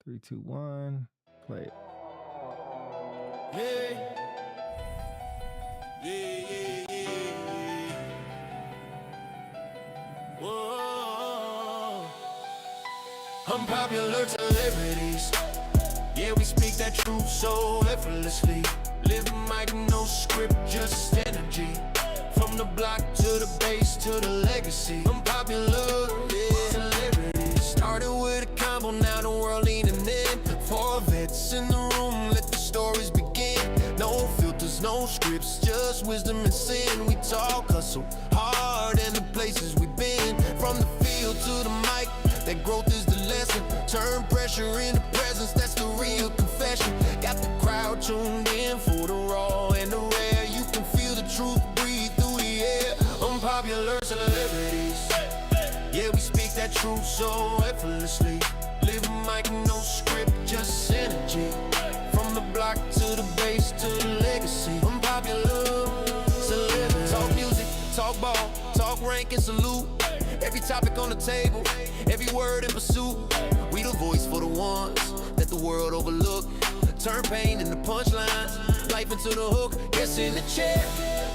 Three, two, one, play it. Yeah. Yeah. Whoa. Unpopular celebrities. Yeah, we speak that truth so effortlessly. Living like no script, just energy. From the block to the base to the legacy. Unpopular, yeah, celebrities. Started with a combo, now the world leaning in. Four vets in the room, let the stories begin. No filters, no scripts, just wisdom and sin. We talk, hustle hard, and the places we've been. From the field to the mic, that growth is the lesson. Turn pressure into presence, that's the real confession. Got the crowd tuned in for the raw and the rare. You can feel the truth breathe through the air. Unpopular celebrities. Yeah, we speak that truth so effortlessly. Living like no script, just energy. From the block to the base to the legacy. Unpopular celebrities. Talk music, talk ball, talk rank and salute. Every topic on the table, every word in pursuit. We the voice for the ones that the world overlook. Turn pain into punchlines, life into the hook. Yes, in the chair,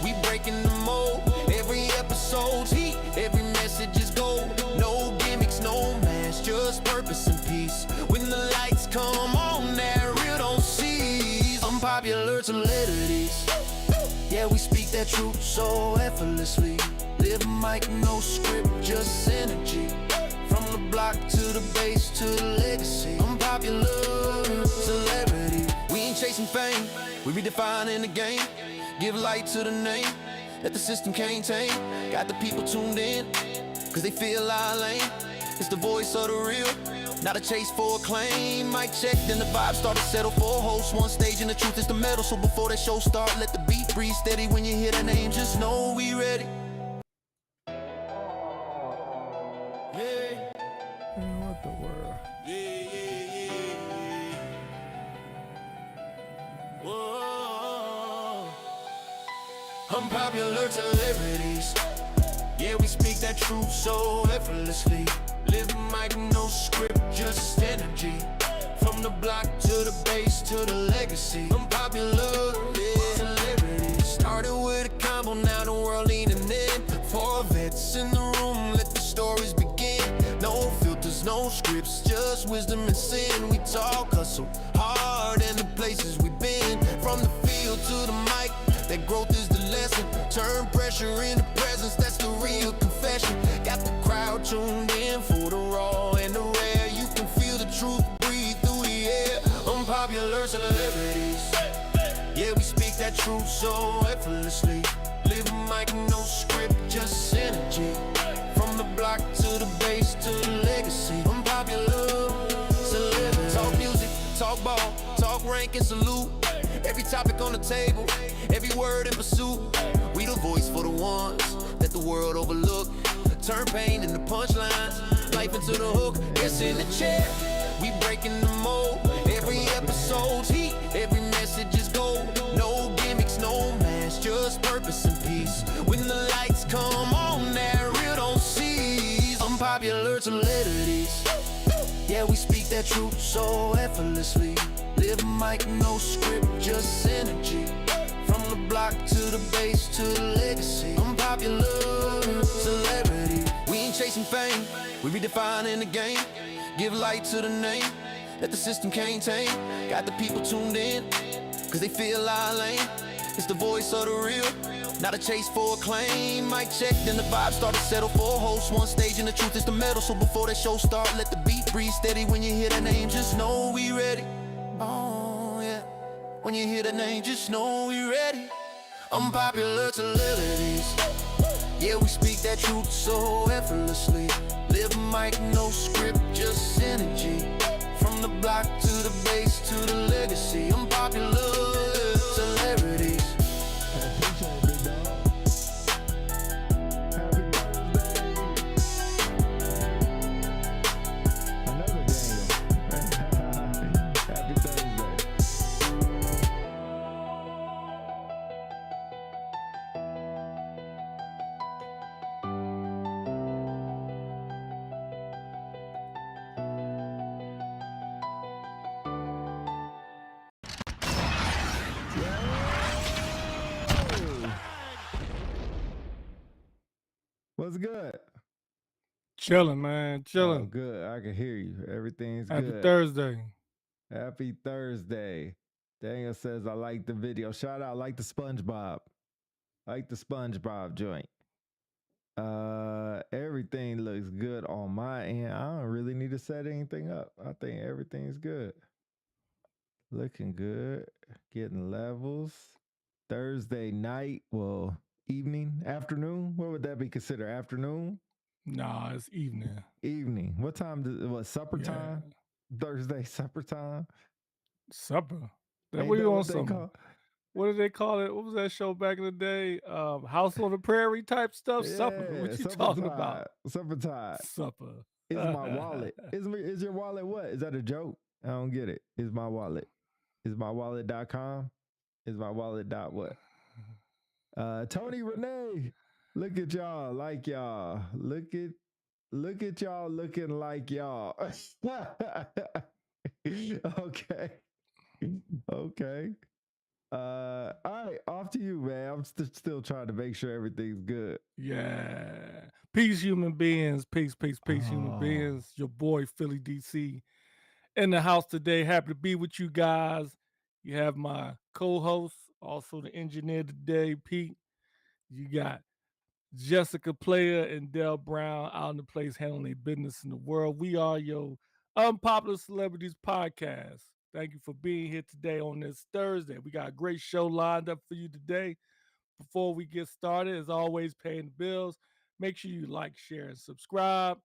we breaking the mold. Every episode's heat, every message is gold. No gimmicks, no mask, just purpose and peace. When the lights come on, that real don't cease. Unpopular celebrities. Yeah, we speak that truth so effortlessly. Living like no script, just energy. From the block to the base to the legacy. Unpopular celebrity. We ain't chasing fame, we redefining the game. Give light to the name that the system can't tame. Got the people tuned in, cause they feel our lane. It's the voice of the real, not a chase for acclaim. Mic check, then the vibe start to settle for a host. One stage and the truth is the metal. So before that show start, let the beat breathe steady. When you hear that name, just know we ready. Yeah. Man, what the world? Yeah. Whoa. Unpopular celebrities. Yeah, we speak that truth so effortlessly. Living like no script, just energy. From the block to the base to the legacy. Unpopular, yeah, celebrities. Started with a combo, now the world leaning in. Four vets in the room, let the stories begin. No filters, no scripts, just wisdom and sin. We talk, hustle hard, and the places we've been. From the field to the mic, that growth is the lesson. Turn pressure into presence, that's the real confession. Got the crowd tuned in for the raw and the rare. You can feel the truth breathe through the air. Unpopular celebrities. Yeah, we speak that truth so effortlessly. Living like no script, just energy. From the block to the base to the legacy. Unpopular celebrities. Talk music, talk ball, talk rank and salute. Every topic on the table, every word in pursuit. We the voice for the ones that the world overlook. Turn pain into punchlines, life into the hook. Yes, in the chair, we breaking the mold. Every episode's heat, every message is gold. No gimmicks, no mask, just purpose and peace. When the lights come on, that real don't cease. Unpopular celebrities. Yeah, we speak that truth so effortlessly. Living like no script, just energy. From the block to the base to the legacy. Unpopular celebrity. We ain't chasing fame, we redefining the game. Give light to the name that the system can't tame. Got the people tuned in, cause they feel our lane. It's the voice of the real, not a chase for acclaim. Mic check, then the vibe start to settle for a host. One stage and the truth is the metal. So before that show start, let the beat breathe steady. When you hear that name, just know we ready. Oh yeah, when you hear that name, just know we ready. Unpopular celebrities. Yeah, we speak that truth so effortlessly. Living like no script, just energy. From the block to the base to the legacy. Unpopular celebrities. What's good? Chilling, man. Oh, Chilling. good. I can hear you. Everything's Happy good. Thursday. Happy Thursday. Daniel says, I like the video. Shout out, like the SpongeBob. Like the SpongeBob joint. Everything looks good on my end. I don't really need to set anything up. I think everything's good. Looking good. Getting levels. Thursday night. Well, evening, afternoon. What would that be considered? Afternoon? Nah, it's evening. Evening. What time what supper Yeah. time? Thursday supper time? Supper. That Ain't we that on what they some. call? What did they call it? What was that show back in the day? House on the Prairie type stuff. Supper. Yeah, What you supper talking time. about? Supper time. Supper. Is my wallet. Is your wallet what? Is that a joke? I don't get it. Is my wallet. Is my wallet.com? Is my wallet dot what? Tony Renee. Look at y'all like y'all. Look at y'all looking like y'all. Okay. Okay. All right, off to you, man. I'm still trying to make sure everything's good. Yeah. Peace, human beings. Peace, human Oh. beings. Your boy, Philly DC, in the house today. Happy to be with you guys. You have my co host, also the engineer today, Pete. You got Jessica Player and Dell Brown out in the place handling their business in the world. We are your Unpopular Celebrities podcast. Thank you for being here today on this Thursday. We got a great show lined up for you today. Before we get started, as always, paying the bills. Make sure you like, share, and subscribe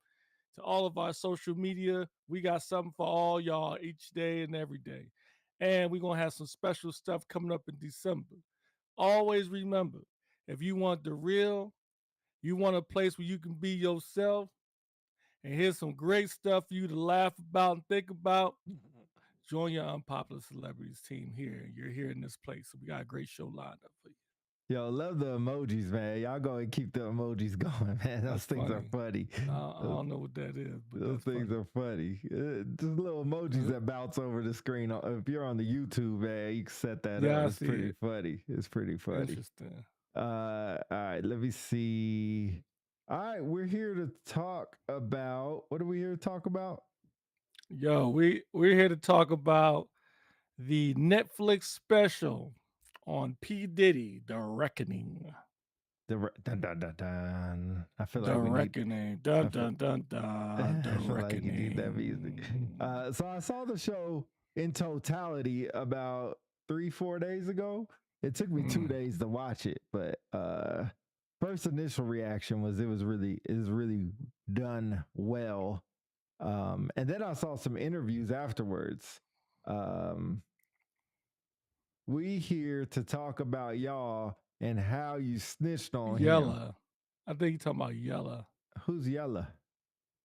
to all of our social media. We got something for all y'all each day and every day. And we're going to have some special stuff coming up in December. Always remember, if you want the real, you want a place where you can be yourself, and here's some great stuff for you to laugh about and think about, join your Unpopular Celebrities team here. You're here in this place. So we got a great show lined up for you. Yo, love the emojis, man. Y'all go and keep the emojis going, man. Those things are funny. I don't know what that is, but those things are funny. Just little emojis that bounce over the screen. If you're on the YouTube, man, you can set that up. It's pretty funny. It's pretty funny. Interesting. All right, let me see. All right, we're here to talk about. What are we here to talk about? Yo, we're here to talk about the Netflix special on P. Diddy, The Reckoning. Dun, dun, dun, dun. I feel The like we Reckoning. need. Dun, dun, dun, dun. The I feel Reckoning. like you need that music. So I saw the show in totality about 3-4 days ago. It took me 2 days to watch it, but first initial reaction was it was really done well. And then I saw some interviews afterwards. We here to talk about y'all and how you snitched on Yella. him. I think you're talking about Yella. Who's Yella?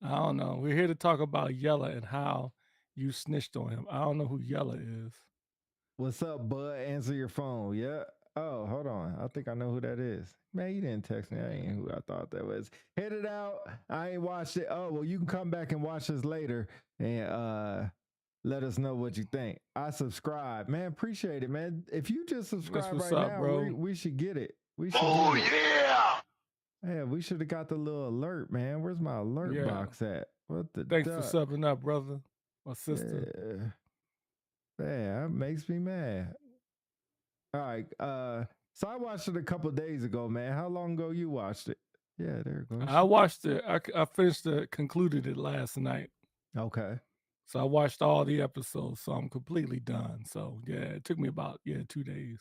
I don't know. We're here to talk about Yella and how you snitched on him. I don't know who Yella is. What's up, bud? Answer your phone. Yeah. Oh, hold on. I think I know who that is. Man, you didn't text me. I ain't who I thought that was. Hit it out. I ain't watched it. Oh, well, you can come back and watch this later and let us know what you think. I subscribe. Man, appreciate it, man. If you just subscribe right now, bro. we should get it. We should yeah! Yeah, we should have got the little alert, man. Where's my alert box at? What the Thanks for subbing up, brother. My sister. Man, that makes me mad. All right. So I watched it a couple days ago, man. How long ago you watched it? Yeah, there it goes. I watched it. I finished it, concluded it last night. Okay. So I watched all the episodes, so I'm completely done. So yeah, it took me about 2 days.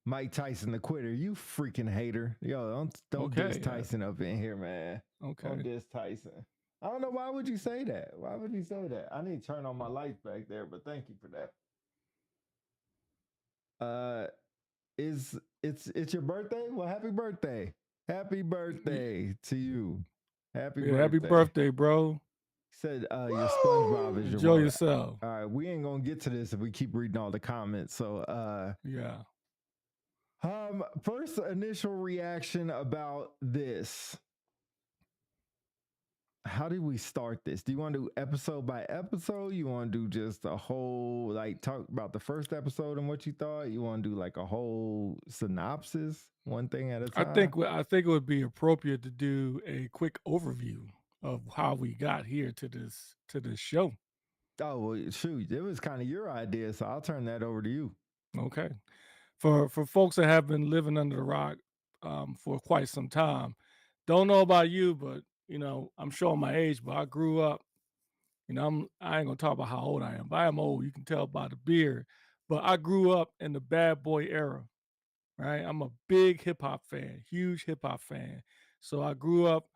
Mike Tyson, the quitter. You freaking hater. Yo, don't diss Tyson up in here, man. Okay. Don't diss Tyson. I don't know, why would you say that? Why would you say that? I need to turn on my lights back there, but thank you for that. It's your birthday? Well, happy birthday. Happy birthday to you. Happy birthday. Happy birthday, bro. Said your SpongeBob is your Enjoy yourself. All right, we ain't gonna get to this if we keep reading all the comments. So yeah. First initial reaction about this. how do we start this? Do you want to do episode by episode? You want to do just a whole, like, talk about the first episode and what you thought? You want to do like a whole synopsis, one thing at a time? I think it would be appropriate to do a quick overview of how we got here to this show. Oh, well, shoot, it was kind of your idea, so I'll turn that over to you. Okay. For folks that have been living under the rock for quite some time, don't know about you, but I'm showing my age, but I grew up. I ain't gonna talk about how old I am, but I am old. You can tell by the beard. But I grew up in the bad boy era, right? I'm a big hip hop fan, huge hip hop fan. So I grew up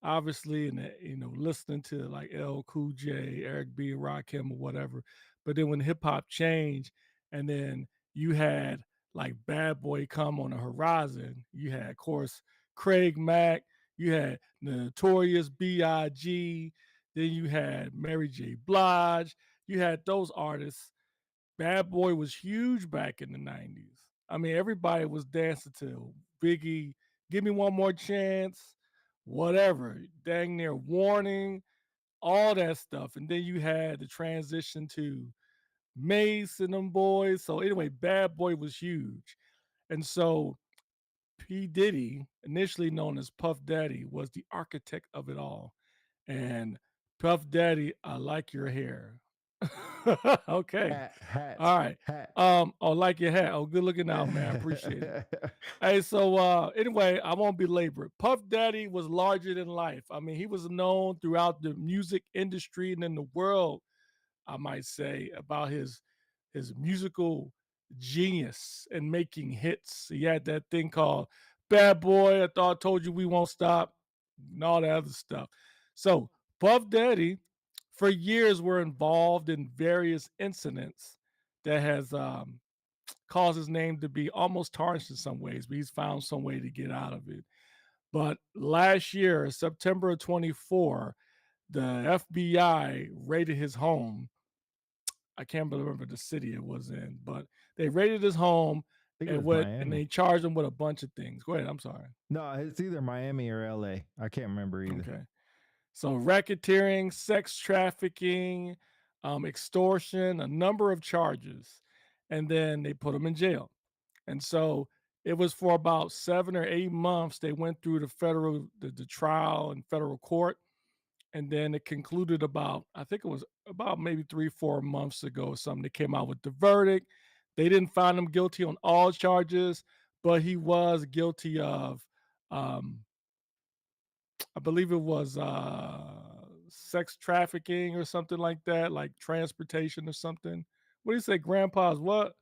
obviously in the, listening to like L Cool J, Eric B, Rakim or whatever. But then when hip hop changed and then you had like Bad Boy come on the horizon, you had of course Craig Mack, you had the Notorious B.I.G., then you had Mary J. Blige, you had those artists. Bad Boy was huge back in the 90s. I mean, everybody was dancing to Biggie, Give Me One More Chance, whatever, dang near Warning, all that stuff. And then you had the transition to Mace and them boys. So, anyway, Bad Boy was huge. And so P. Diddy, initially known as Puff Daddy, was the architect of it all. And Puff Daddy, I like your hair. Okay. Hat, All right. hat. Oh, like your hat. Oh, good looking out, man. Appreciate it. Hey, so anyway, I won't belabor it. Puff Daddy was larger than life. I mean, he was known throughout the music industry and in the world, I might say, about his musical genius and making hits. He had that thing called Bad Boy, I thought I told you we won't stop, and all that other stuff. So Puff Daddy, for years, were involved in various incidents that has caused his name to be almost tarnished in some ways, but he's found some way to get out of it. But last year, September of 24, the FBI raided his home. I can't remember the city it was in, but they raided his home I think it and was what and Miami. they charged him with a bunch of things. Go ahead, I'm sorry. No, it's either Miami or LA. I can't remember either. Okay. So racketeering, sex trafficking, extortion, a number of charges. And then they put him in jail. And so it was for about 7 or 8 months. They went through the trial in federal court. And then it concluded about, I think it was about maybe 3, 4 months ago or something. They came out with the verdict. They didn't find him guilty on all charges, but he was guilty of um, I believe it was sex trafficking or something like that, like transportation or something. What do you say, Grandpa's what?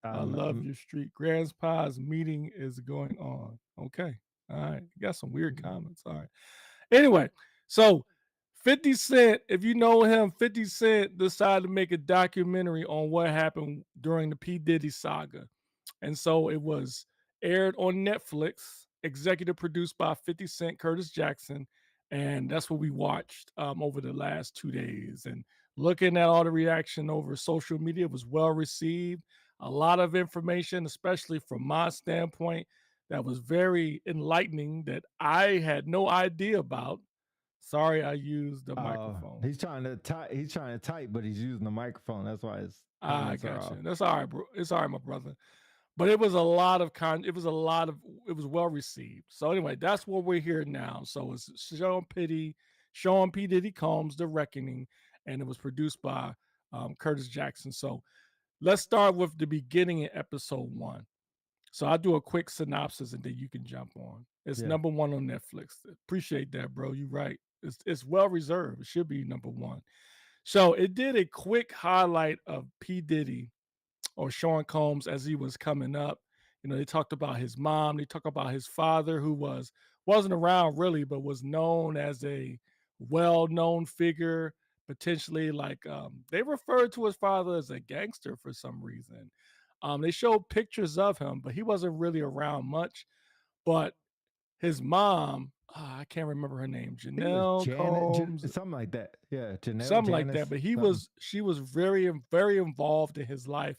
I I don't know. love your street. Grandpa's meeting is going on. Okay. All right. You got some weird comments. All right. Anyway, so 50 Cent, if you know him, 50 Cent decided to make a documentary on what happened during the P. Diddy saga. And so it was aired on Netflix, executive produced by 50 Cent, Curtis Jackson. And that's what we watched over the last 2 days. And looking at all the reaction over social media, was well received. A lot of information, especially from my standpoint, that was very enlightening that I had no idea about. Sorry, I used the microphone. He's trying to type. He's trying to type, but he's using the microphone. That's why his I comments are got off. you. That's all right, bro. It's all right, my brother. But it was a lot of it was a lot of it was well received. So anyway, that's what we're here now. So it's Sean P. Diddy Combs, The Reckoning, and it was produced by Curtis Jackson. So let's start with the beginning in episode 1. So I'll do a quick synopsis and then you can jump on. It's Yeah. number 1 on Netflix. Appreciate that, bro. You're right. It's well reserved. It should be number 1. So it did a quick highlight of P. Diddy or Sean Combs as he was coming up. They talked about his mom. They talked about his father, who wasn't around really, but was known as a well-known figure. Potentially, like they referred to his father as a gangster for some reason. They showed pictures of him, but he wasn't really around much. But his mom, I can't remember her name, I think it was Janelle Janet, Combs, something like that. Yeah, Janelle, something like that. Janice, But something. she was very, very involved in his life.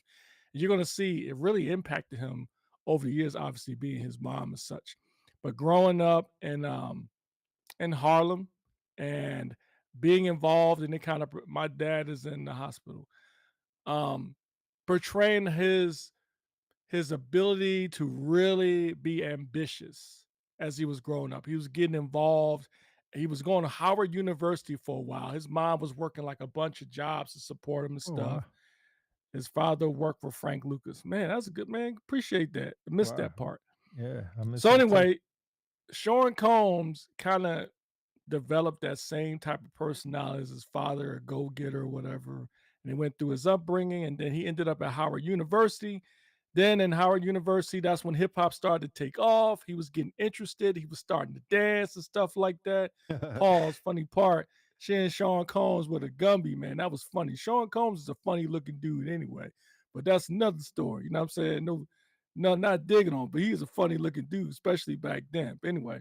You're going to see it really impacted him over the years, obviously being his mom and such. But growing up in Harlem, and being involved in the kind of my dad is in the hospital. Um, Portraying his ability to really be ambitious as he was growing up. He was getting involved. He was going to Howard University for a while. His mom was working like a bunch of jobs to support him and Oh stuff. wow. His father worked for Frank Lucas. Man, that's a good man. Appreciate that. I missed Wow. that part. Yeah, I miss So that too. anyway, Sean Combs kind of developed that same type of personality as his father, a go-getter or whatever. And he went through his upbringing, and then he ended up at Howard University. Then in Howard University, that's when hip hop started to take off. He was getting interested. He was starting to dance and stuff like that. Pause. Funny part. Seeing Sean Combs with a Gumby, man, that was funny. Sean Combs is a funny looking dude anyway, but that's another story. You know what I'm saying? No, no, not digging on, but he's a funny looking dude, especially back then. But anyway,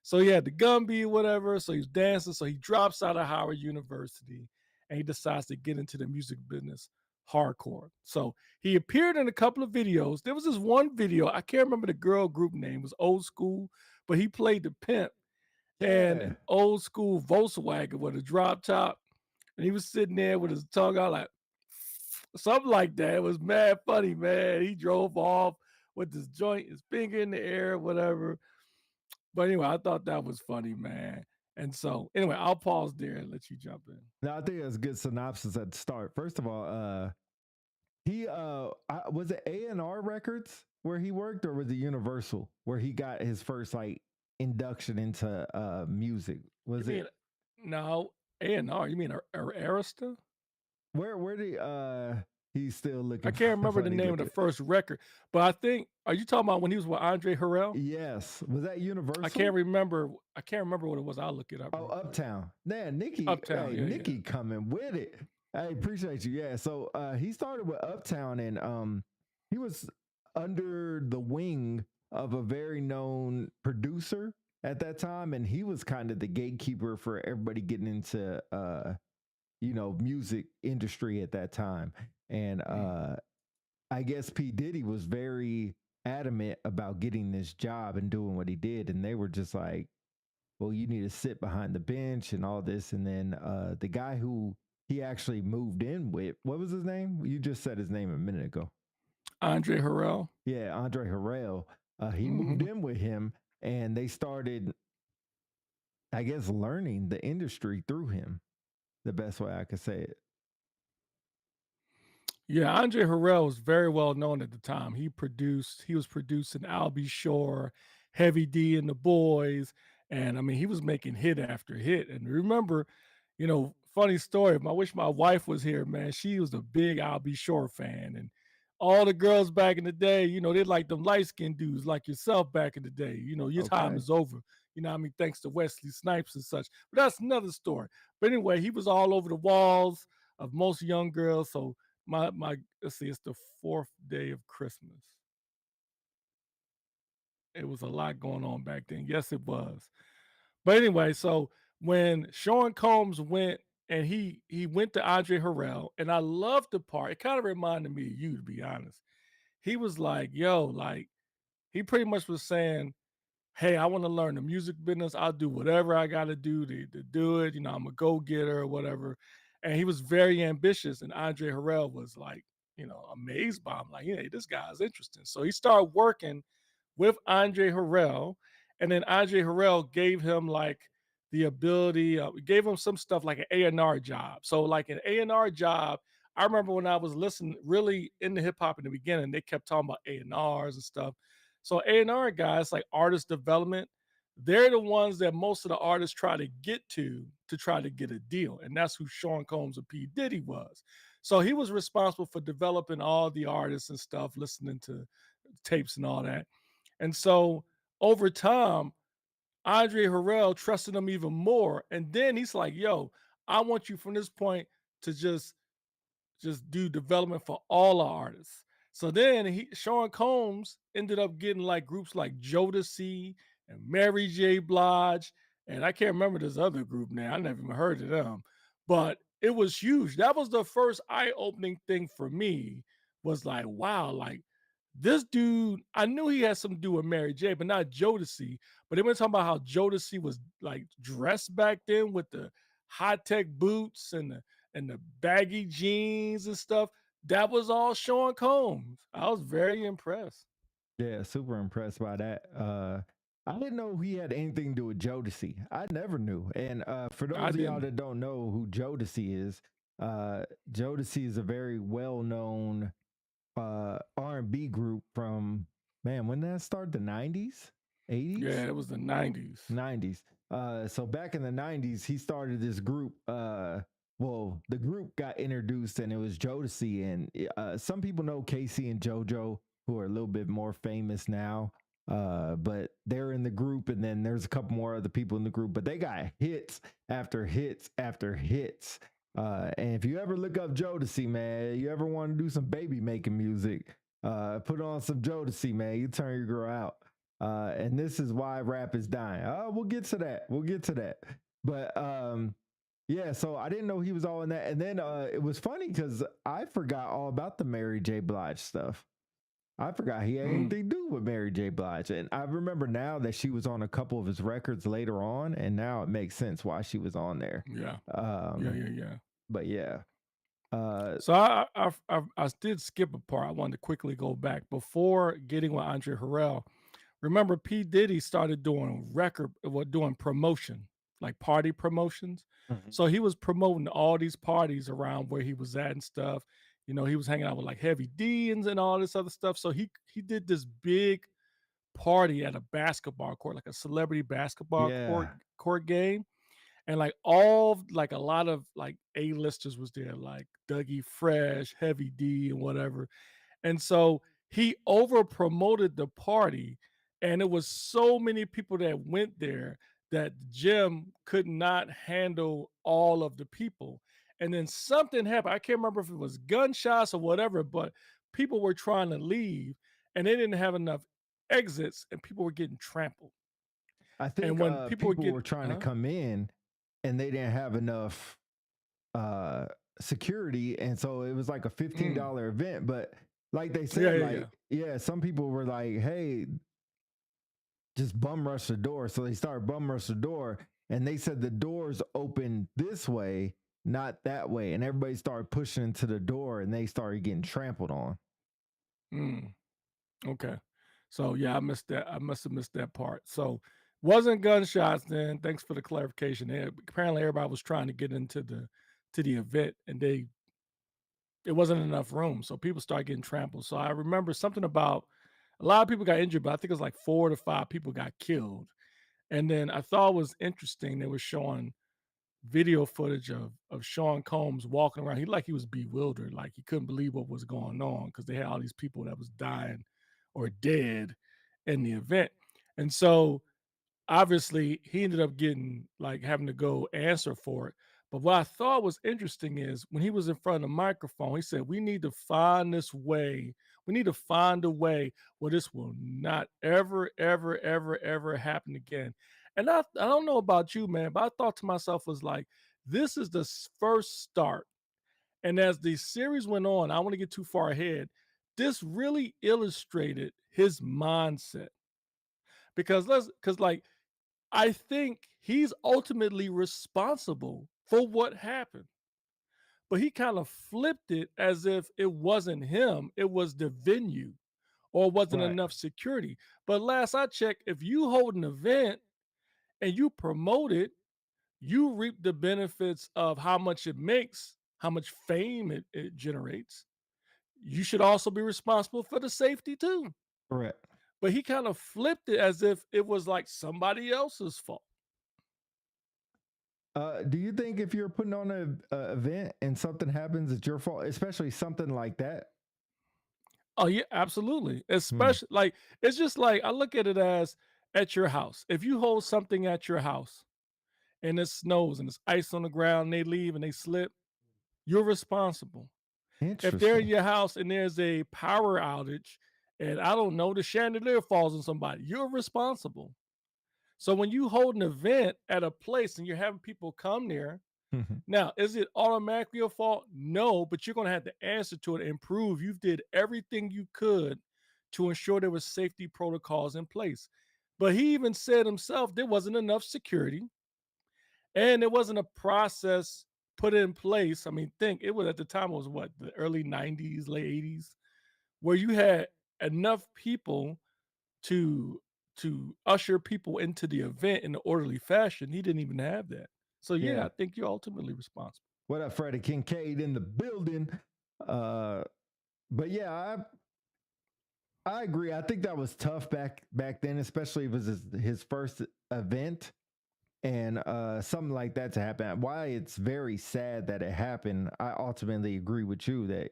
so he had the Gumby or whatever. So he's dancing. So he drops out of Howard University and he decides to get into the music business hardcore. So he appeared in a couple of videos. There was this one video, I can't remember the girl group name, it was old school, but he played the pimp and Yeah. an old school Volkswagen with a drop top. And he was sitting there with his tongue out like something like that. It was mad funny, man. He drove off with his joint, his finger in the air, whatever. But anyway, I thought that was funny, man. And so, anyway, I'll pause there and let you jump in. No, I think that's a good synopsis at the start. First of all, he was it A&R Records where he worked, or was it Universal where he got his first like induction into music? You Was mean it no A&R? You mean Arista? where did he's still I looking can't remember the funny name of the looking? first record, but I think are you talking about when he was with Andre Harrell? Yes. Was that I Universal? can't remember. I can't remember what it was. I'll look it up Oh, real quick. Uptown. Man, Nikki, Uptown, hey, yeah, yeah. Nikki coming with it. I appreciate you. Yeah. So he started with Uptown and he was under the wing of a very known producer at that time. And he was kind of the gatekeeper for everybody getting into music industry at that time. And I guess P. Diddy was very adamant about getting this job and doing what he did. And they were just like, well, you need to sit behind the bench and all this. And then the guy who he actually moved in with, what was his name? You just said his name a minute ago. Andre Harrell. Yeah, Andre Harrell. He moved Mhm. in with him and they started, I guess, learning the industry through him, the best way I could say it. Yeah, Andre Harrell was very well known at the time. He was producing Al B. Shore, Heavy D and the Boys, and I mean he was making hit after hit. And remember, funny story. I wish my wife was here, man. She was a big Al B. Shore fan, and all the girls back in the day, they like them light skinned dudes like yourself back in the day. Your time Okay. is over. I mean, thanks to Wesley Snipes and such. But that's another story. But anyway, he was all over the walls of most young girls. So my let's see, it's the fourth day of Christmas. It was a lot going on back then. Yes, it was. But anyway, so when Sean Combs went and he went to Andre Harrell, and I loved the part. It kind of reminded me of you, to be honest. He was like, yo, like he pretty much was saying, hey, I want to learn the music business. I'll do whatever I got to do to do it. I'm a go getter or whatever. And he was very ambitious. And Andre Harrell was like, amazed by him. Like, yeah, this guy's interesting. So he started working with Andre Harrell. And then Andre Harrell gave him like the ability, gave him some stuff like an A&R job. So, like an A&R job, I remember when I was listening really into hip hop in the beginning, they kept talking about A&Rs and stuff. So A&R guys like artist development, they're the ones that most of the artists try to get to try to get a deal. And that's who Sean Combs and P. Diddy was. So he was responsible for developing all the artists and stuff, listening to tapes and all that. And so over time, Andre Harrell trusted him even more. And then he's like, yo, I want you from this point to just do development for all the artists. So then Sean Combs ended up getting like groups like Jodeci and Mary J. Blige, and I can't remember this other group now. I never even heard of them, but it was huge. That was the first eye-opening thing for me. Was like, wow, like This dude, I knew he had something to do with Mary J, but not Jodeci. But they were talking about how Jodeci was like dressed back then with the high tech boots and the baggy jeans and stuff. That was all Sean Combs. I was very impressed. Yeah, super impressed by that. I didn't know he had anything to do with Jodeci. I never knew. And for I those of y'all didn't. that don't know who Jodeci is, uh, Jodeci is a very well known R&B group from, man, when did that start? The 90s, Yeah, 80s, it was the 90s. 90s. So back in the 90s, he started this group. Well, the group got introduced and it was Jodeci. And some people know Casey and JoJo, who are a little bit more famous now. But they're in the group, and then there's a couple more other people in the group, but they got hits after hits after hits. And if you ever look up Jodeci, man, you ever want to do some baby making music, put on some Jodeci, man. You turn your girl out. And this is why rap is dying. We'll get to that. We'll get to that. But yeah, so I didn't know he was all in that. And then it was funny because I forgot all about the Mary J. Blige stuff. I forgot he had anything Mm, to do with Mary J. Blige. And I remember now that she was on a couple of his records later on, and now it makes sense why she was on there. yeah. Yeah, Um, yeah, yeah. but yeah. Uh, So I did skip a part. I wanted to quickly go back before getting with Andre Harrell. Remember, P Diddy started doing doing promotion, like party promotions. mhm. So he was promoting all these parties around where he was at and stuff. You know, he was hanging out with like Heavy D and all this other stuff. So he did this big party at a basketball court, like a celebrity basketball Yeah. court game, and like all like a lot of like A-listers was there, like Dougie Fresh, Heavy D, and whatever. And so he over promoted the party, and it was so many people that went there that the gym could not handle all of the people. And then something happened. I can't remember if it was gunshots or whatever, but people were trying to leave and they didn't have enough exits and people were getting trampled. I And think when people were people getting were trying to come in and they didn't have enough uh security, and so it was like a mm, $15 event. But like they yeah, said, yeah, yeah. like, yeah, some people were like, hey, just bum rush the door. So they started bum rush the door, and they said the doors open this way, not that way. And everybody started pushing into the door and they started getting trampled on. Mm. Okay. So yeah, I missed that. I must have missed that part. So wasn't gunshots then. Thanks for the clarification. Apparently everybody was trying to get into the event and it wasn't enough room. So people started getting trampled. So I remember something about a lot of people got injured, but I think it was like 4 to 5 people got killed. And then I thought it was interesting. They were showing video footage of Sean Combs walking around. He was bewildered, like he couldn't believe what was going on because they had all these people that was dying or dead in the event. And so obviously he ended up getting like having to go answer for it. But what I thought was interesting is when he was in front of the microphone, he said, "We need to find this way. We need to find a way where this will not ever, ever, ever, ever happen again." And I don't know about you, man, but I thought to myself was like, this is the first start. And as the series went on, I don't want to get too far ahead. This really illustrated his mindset because like I think he's ultimately responsible for what happened. But he kind of flipped it as if it wasn't him, it was the venue or wasn't Right. enough security. But last I checked, if you hold an event and you promote it, you reap the benefits of how much it makes, how much fame it generates. You should also be responsible for the safety too. Correct. But he kind of flipped it as if it was like somebody else's fault. Do you think if you're putting on a event and something happens, it's your fault, especially something like that? Oh yeah, absolutely. Hmm. Especially like it's just like I look at it as at your house. If you hold something at your house and it snows and there's ice on the ground and they leave and they slip, you're responsible. If they're in Interesting. your house and there's a power outage and I don't know, the chandelier falls on somebody, you're responsible. So when you hold an event at a place and you're having people come there, Mhm. now is it automatically your fault? No, but you're gonna have to answer to it and prove you did everything you could to ensure there was safety protocols in place. But he even said himself there wasn't enough security and there wasn't a process put in place. I mean, think it was at the time, it was what, the early 90s, late 80s, where you had enough people to usher people into the event in an orderly fashion. He didn't even have that. So yeah, Yeah. I think you're ultimately responsible. What up, Freddie Kincaid in the building? But yeah, I agree. I think that was tough back then, especially if it was his first event and something like that to happen. Why it's very sad that it happened. I ultimately agree with you that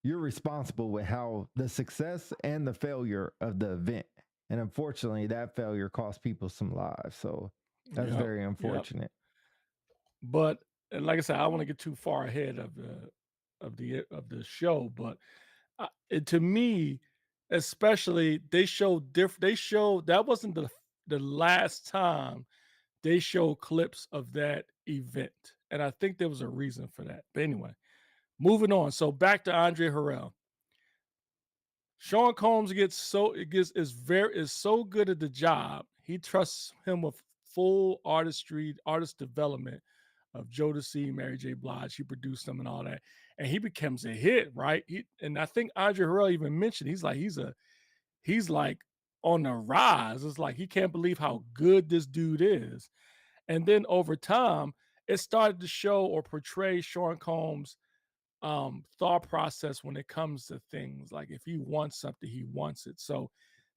you're responsible with how the success and the failure of the event. And unfortunately, that failure cost people some lives. So that's Yep. very Yep. unfortunate. But and like I said, I don't want to get too far ahead of the show, but to me, especially, they showed different. They showed that wasn't the last time they showed clips of that event, and I think there was a reason for that. But anyway, moving on. So back to Andre Harrell. Sean Combs gets so it gets is so good at the job. He trusts him with full artist development of Jodeci, Mary J. Blige. He produced them and all that, and he becomes a hit, right? And I think Andre Harrell even mentioned he's like on the rise. It's like he can't believe how good this dude is. And then over time, it started to show or portray Sean Combs' thought process when it comes to things. Like if he wants something, he wants it. So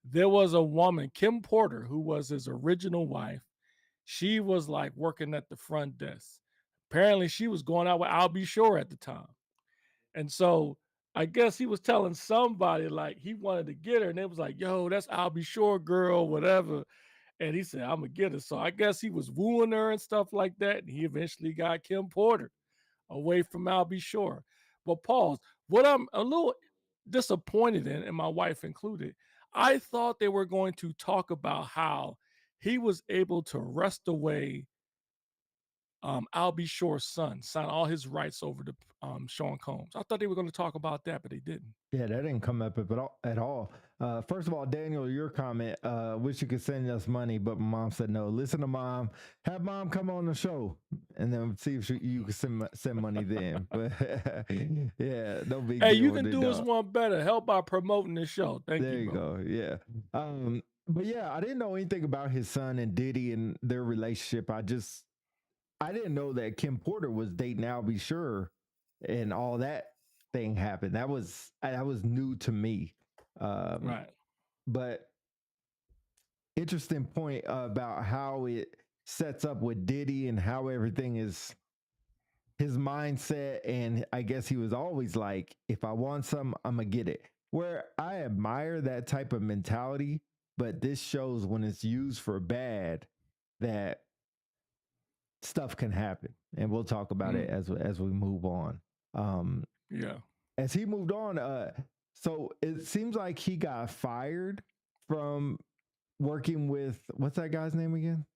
there was a woman, Kim Porter, who was his original wife. She was like working at the front desk. Apparently, she was going out with I'll Be Sure at the time. And so I guess he was telling somebody like he wanted to get her, and it was like, yo, that's I'll Be Sure girl, whatever. And he said, I'm gonna get her. So I guess he was wooing her and stuff like that. And he eventually got Kim Porter away from I'll Be Sure. But pause. What I'm a little disappointed in, and my wife included, I thought they were going to talk about how he was able to wrest away I'll Be Sure's son, sign all his rights over to Sean Combs. I thought they were going to talk about that, but they didn't. Yeah, that didn't come up at all. First of all, Daniel, your comment, wish you could send us money, but my mom said no. Listen to mom, have mom come on the show, and then see if you can send money then. But yeah, no big Hey, deal you with can it, do us dog. one better. Help by promoting the show. Thank There you, you bro. go. Yeah. But yeah, I didn't know anything about his son and Diddy and their relationship. I didn't know that Kim Porter was dating Al Be Sure and all that thing happened. That was new to me. Um, Right. but interesting point about how it sets up with Diddy and how everything is his mindset. And I guess he was always like, if I want some, I'm gonna get it. Where I admire that type of mentality, but this shows when it's used for bad that stuff can happen, and we'll talk about it Mm, as we move on. Um, yeah. as he moved on, so it seems like he got fired from working with what's that guy's name again?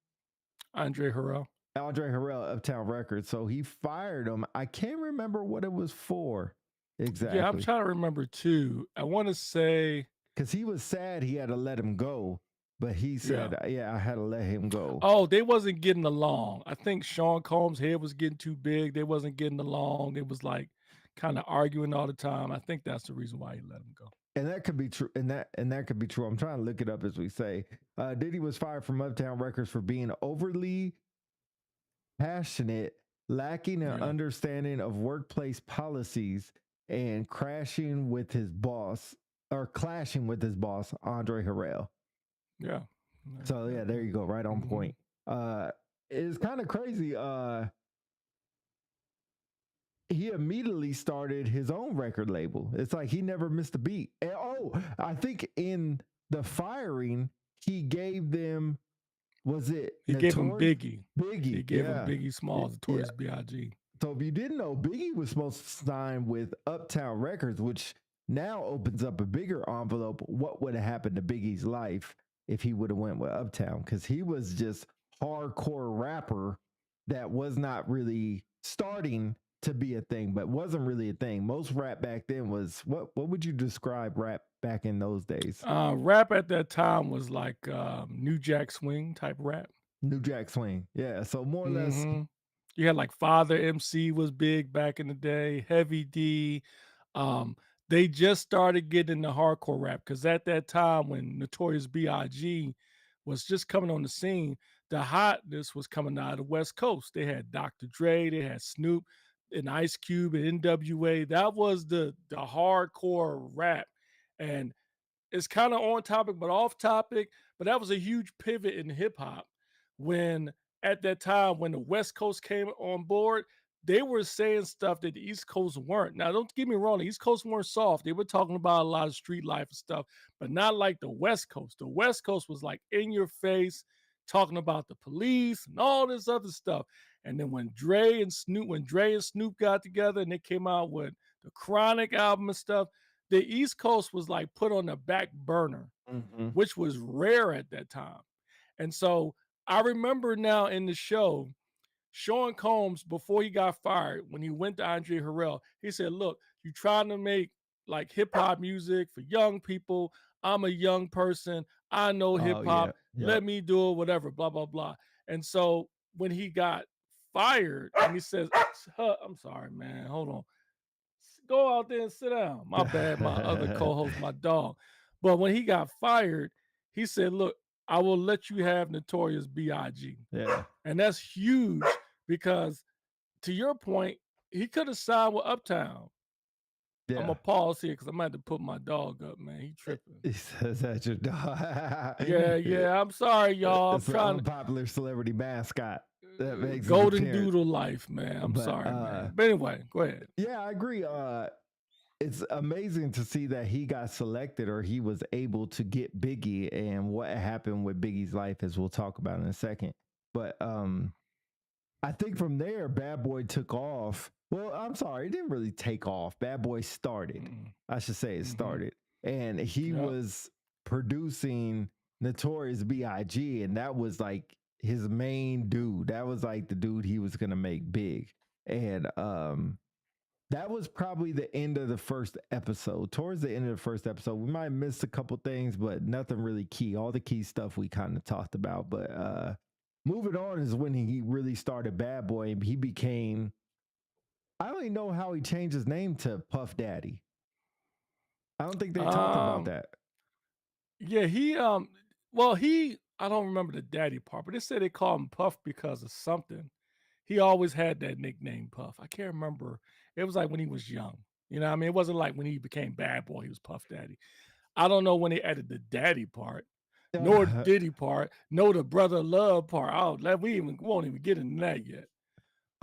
Andre Harrell. Andre Harrell, Uptown Records. So he fired him. I can't remember what it was for Yeah, I'm exactly, trying to remember too. I want to say, because he was sad he had to let him go, but he yeah. said, "Yeah, I had to let him go." Oh, they wasn't getting along. I think Sean Combs' head was getting too big. They wasn't getting along. It was like kind of arguing all the time. I think that's the reason why he let him go. And that could be true. And that could be true. I'm trying to look it up as we say. Diddy was fired from Uptown Records for being overly passionate, lacking an Yeah. understanding of workplace policies, and crashing with his boss, Andre Harrell. Yeah. So yeah, there you go, right on Mm-hmm. point. It's kind of crazy. He immediately started his own record label. It's like he never missed a beat. And, I think in the firing, he gave them, was it He gave him Notorious? Biggie. He Biggie, gave him yeah. Biggie Smalls, Yeah. Notorious B.I.G. So if you didn't know, Biggie was supposed to sign with Uptown Records, which now opens up a bigger envelope. What would have happened to Biggie's life if he would have went with Uptown? Because he was just hardcore rapper that was not really starting to be a thing, but wasn't really a thing. Most rap back then was what would you describe rap back in those days? Rap at that time was like New Jack Swing type rap. New Jack Swing. Yeah. So more or less, Mhm. You had like Father MC was big back in the day, Heavy D. Um, they just started getting into hardcore rap because at that time when Notorious B.I.G. was just coming on the scene, the hotness was coming out of the West Coast. They had Dr. Dre, they had Snoop and Ice Cube and NWA. That was the hardcore rap. And it's kind of on topic, but off topic. But that was a huge pivot in hip hop when, at that time, when the West Coast came on board, they were saying stuff that the East Coast weren't. Now, don't get me wrong, the East Coast weren't soft. They were talking about a lot of street life and stuff, but not like the West Coast. The West Coast was like in your face, talking about the police and all this other stuff. And then when Dre and Snoop got together and they came out with the Chronic album and stuff, the East Coast was like put on the back burner, mhm. which was rare at that time. And so I remember now in the show, Sean Combs, before he got fired, when he went to Andre Harrell, he said, "Look, you trying to make like hip hop music for young people. I'm a young person. I know hip Oh yeah. hop. Yep. Let me do it, whatever, blah, blah, blah." And so when he got fired and he says, I'm sorry, man, hold on. Go out there and sit down. My bad, my other co-host, my dog. But when he got fired, he said, "Look, I will let you have Notorious B.I.G." Yeah. And that's huge because, to your point, he could have signed with Uptown. I'm Yeah. gonna pause here because I'm gonna have to put my dog up, man. He tripping. He says that your dog. Yeah, yeah. I'm sorry, y'all. I'm It's an trying to unpopular celebrity mascot that makes his golden appearance. doodle life, man. I'm But sorry, man. But anyway, go ahead. yeah, I agree. It's amazing to see that he got selected or he was able to get Biggie and what happened with Biggie's life, as we'll talk about in a second. But I think from there, Bad Boy took off. Well, I'm sorry, it didn't really take off. Bad Boy started. Mm-mm. I should say it Mhm. started. And he Yep. was producing Notorious B.I.G. And that was like his main dude. That was like the dude he was gonna make big. And that was probably the end of the first episode. Towards the end of the first episode, we might have missed a couple things, but nothing really key. All the key stuff we kind of talked about. But moving on is when he really started Bad Boy. He became, I don't even know how he changed his name to Puff Daddy. I don't think they talked about Um, that. yeah, I don't remember the daddy part, but they said they call him Puff because of something. He always had that nickname Puff. I can't remember. It was like when he was young. You know what I mean? It wasn't like when he became Bad Boy, he was Puff Daddy. I don't know when they added the daddy part, nor the Diddy part, nor the brother love part. Oh, we won't even get into that yet.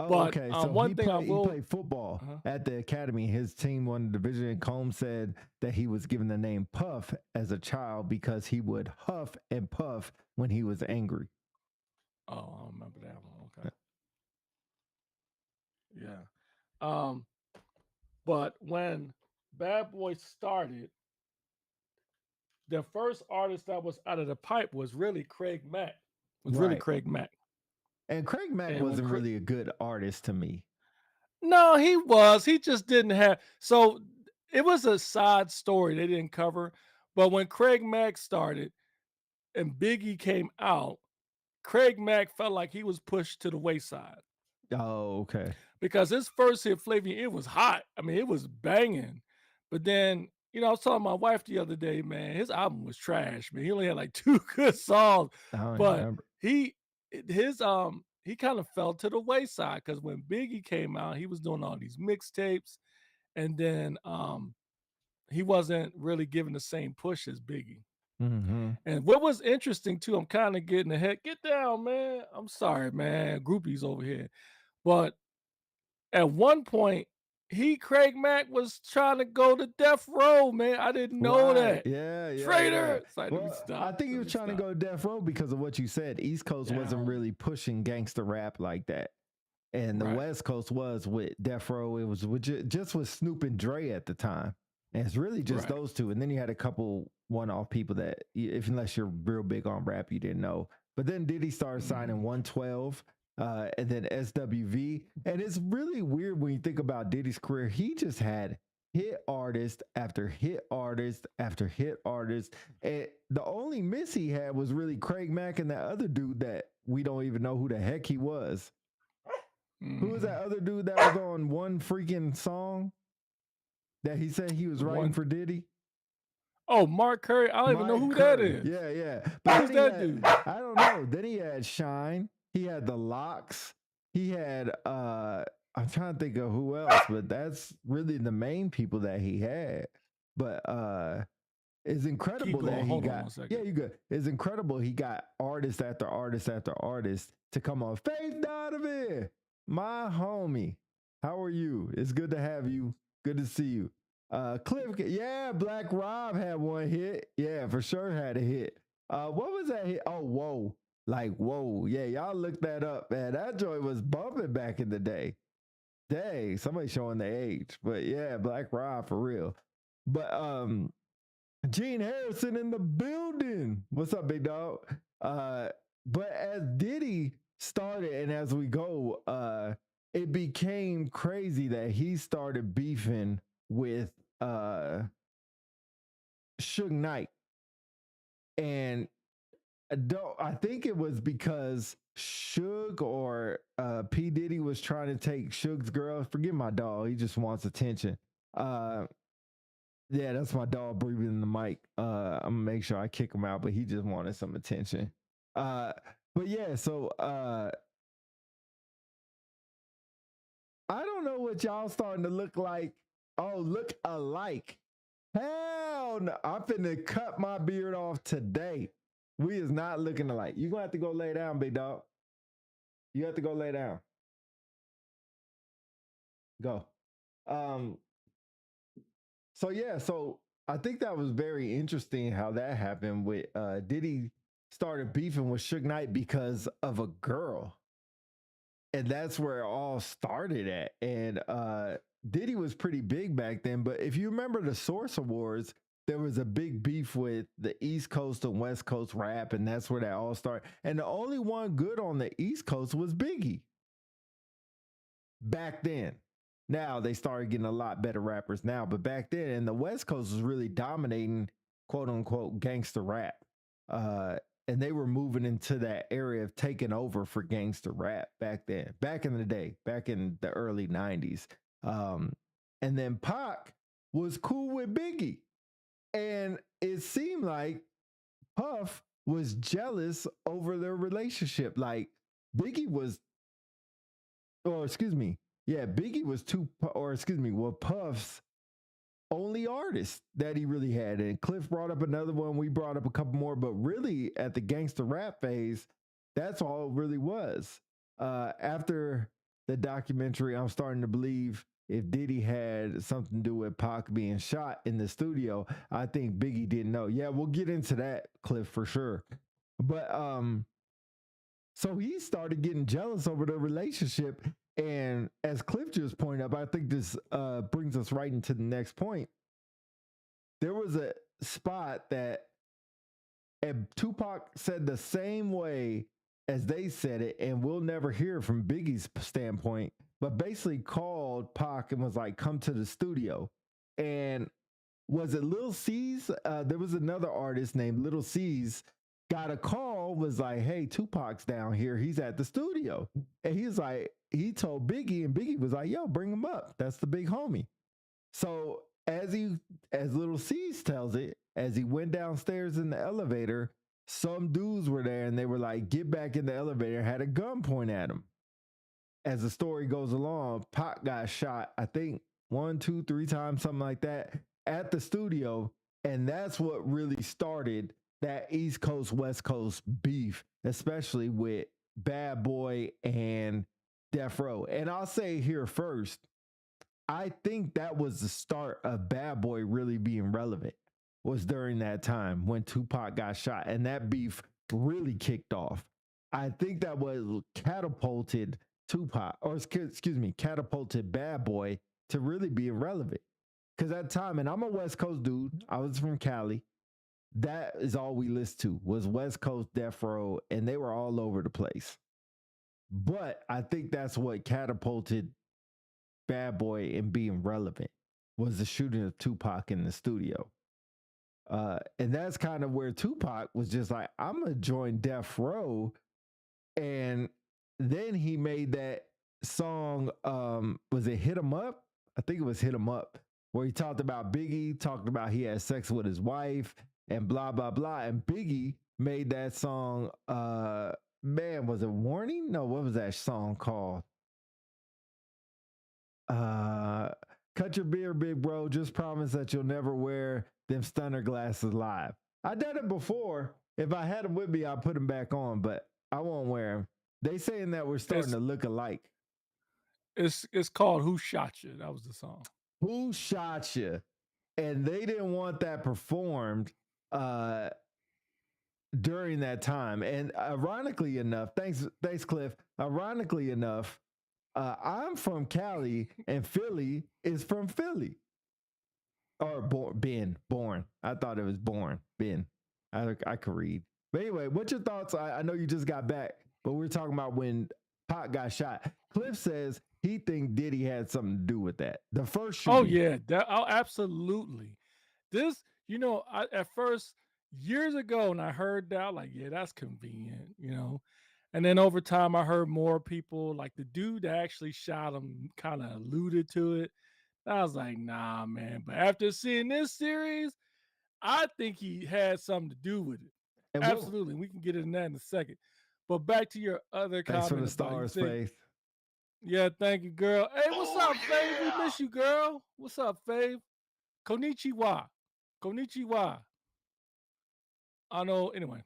Oh, But okay. So one thing I he will played football uh at the academy. His team won the division. And Combs said that he was given the name Puff as a child because he would huff and puff when he was angry. oh, I don't remember that one. Okay. Yeah. Um, but when Bad Boy started, the first artist that was out of the pipe was really Craig Mack. Was really Right. Craig Mack. And Craig Mack And when wasn't really a good artist to me. No, he was. He just didn't have. So it was a side story they didn't cover. But when Craig Mack started and Biggie came out, Craig Mack felt like he was pushed to the wayside Oh, okay. because his first hit, Flavor, it was hot. I mean, it was banging. But then, I was telling my wife the other day, man, his album was trash, man. He only had like two good songs, I don't even but remember. he kind of fell to the wayside because when Biggie came out, he was doing all these mixtapes, and then he wasn't really given the same push as Biggie. Mm-hmm. And what was interesting too, I'm kind of getting ahead. Get down, man. I'm sorry, man. Groupies over here. But at one point, Craig Mack was trying to go to death row, man. I didn't know Right. that. Yeah, yeah, Traitor. yeah. It's like, let me Well, I stop. think he Let was me trying to stop. go to death row because of what you said. East Coast wasn't Down. really pushing gangster rap like that. And the Right. West Coast was with Death Row. It was with just with Snoop and Dre at the time. And it's really just Right. those two. And then you had a couple one-off people that, if unless you're real big on rap, you didn't know. But then Diddy started signing 112. and then SWV. And it's really weird when you think about Diddy's career. He just had hit artist after hit artist after hit artist. And the only miss he had was really Craig Mack and that other dude that we don't even know who the heck he was. Who was that other dude that was on one freaking song that he said he was writing for Diddy? Oh, Mark Curry. I don't even know who that is. Yeah, yeah. But who's that dude? I don't know. Then he had Shine. He had the Locks. He had I'm trying to think of who else, but that's really the main people that he had. But it's incredible that he got. Yeah, you good. It's incredible he got artist after artist after artist to come on. Faith Donovan, my homie. How are you? It's good to have you. Good to see you. Cliff, yeah, Black Rob had one hit. Yeah, for sure had a hit. What was that hit? Oh, whoa. Like, whoa. Yeah, y'all look that up, man. That joint was bumping back in the day. Dang, somebody showing the age. But yeah, Black Rob for real. But Gene Harrison in the building. What's up, big dog? But as Diddy started and as we go, it became crazy that he started beefing with Suge Knight. And I think it was because Suge or P. Diddy was trying to take Suge's girl. Forget my dog. He just wants attention. Yeah, that's my dog breathing in the mic. I'm gonna make sure I kick him out, but he just wanted some attention. But yeah, so I don't know what y'all starting to look like. Oh, look alike. Hell no. I'm finna cut my beard off today. We is not looking alike. You're gonna have to go lay down, big dog. You have to go lay down. Go. So yeah, so I think that was very interesting how that happened with Diddy started beefing with Suge Knight because of a girl. And that's where it all started at. And Diddy was pretty big back then, but if you remember the Source Awards, there was a big beef with the East Coast and West Coast rap, and that's where that all started. And the only one good on the East Coast was Biggie back then. Now they started getting a lot better rappers now, but back then, and the West Coast was really dominating, quote unquote, gangster rap. And they were moving into that area of taking over for gangster rap back then, back in the day, back in the early 90s. And then Pac was cool with Biggie. And it seemed like Puff was jealous over their relationship. Like Biggie was, or excuse me, yeah, Biggie was Puff's only artist that he really had. And Cliff brought up another one. We brought up a couple more, but really at the gangster rap phase, that's all it really was. After the documentary, I'm starting to believe if Diddy had something to do with Pac being shot in the studio, I think Biggie didn't know. Yeah, we'll get into that, Cliff, for sure. But so he started getting jealous over the relationship. And as Cliff just pointed out, I think this brings us right into the next point. There was a spot that Tupac said the same way as they said it, and we'll never hear from Biggie's standpoint, but basically called Pac and was like, come to the studio. And was it Lil C's? There was another artist named Little C's got a call, was like, hey, Tupac's down here. He's at the studio. And he's like, he told Biggie, and Biggie was like, yo, bring him up. That's the big homie. So as Little C's tells it, as he went downstairs in the elevator, some dudes were there and they were like, get back in the elevator, had a gun point at him. As the story goes along, Pac got shot, I think 1, 2, 3 times, something like that, at the studio. And that's what really started that East Coast, West Coast beef, especially with Bad Boy and Death Row. And I'll say here first, I think that was the start of Bad Boy really being relevant, was during that time when Tupac got shot. And that beef really kicked off. I think that was catapulted Tupac, or excuse me, catapulted Bad Boy to really being relevant. Because at the time, and I'm a West Coast dude, I was from Cali. That is all we listened to was West Coast Death Row, and they were all over the place. But I think that's what catapulted Bad Boy in being relevant was the shooting of Tupac in the studio. And that's kind of where Tupac was just like, I'm gonna join Death Row. And then he made that song, was it Hit 'em Up? I think it was Hit 'em Up, where he talked about Biggie, talked about he had sex with his wife and blah blah blah. And Biggie made that song, man, was it Warning? No, what was that song called? Uh Cut your beard, big bro. Just promise that you'll never wear them stunner glasses live. I done it before. If I had them with me, I'll put them back on, but I won't wear them. They saying that we're starting to look alike. It's called Who Shot You? That was the song. Who Shot You? And they didn't want that performed during that time. And ironically enough, thanks Cliff. Ironically enough, I'm from Cali and Philly is from Philly. Or born. I thought it was born. Ben. I could read. But anyway, what's your thoughts? I know you just got back, but we're talking about when Pac got shot. Cliff says he think Diddy had something to do with that. The first shooting. Oh yeah, absolutely. This, at first years ago, when I heard that, like, yeah, that's convenient, And then over time, I heard more people, like the dude that actually shot him, kind of alluded to it. I was like, nah, man. But after seeing this series, I think he had something to do with it. And Absolutely. We can get into that in a second. But back to your other thanks comment. for the stars, Faith. Yeah, thank you, girl. Hey, what's up, Faith? We miss you, girl. What's up, Faith? Konnichiwa. Konnichiwa. I know, anyway.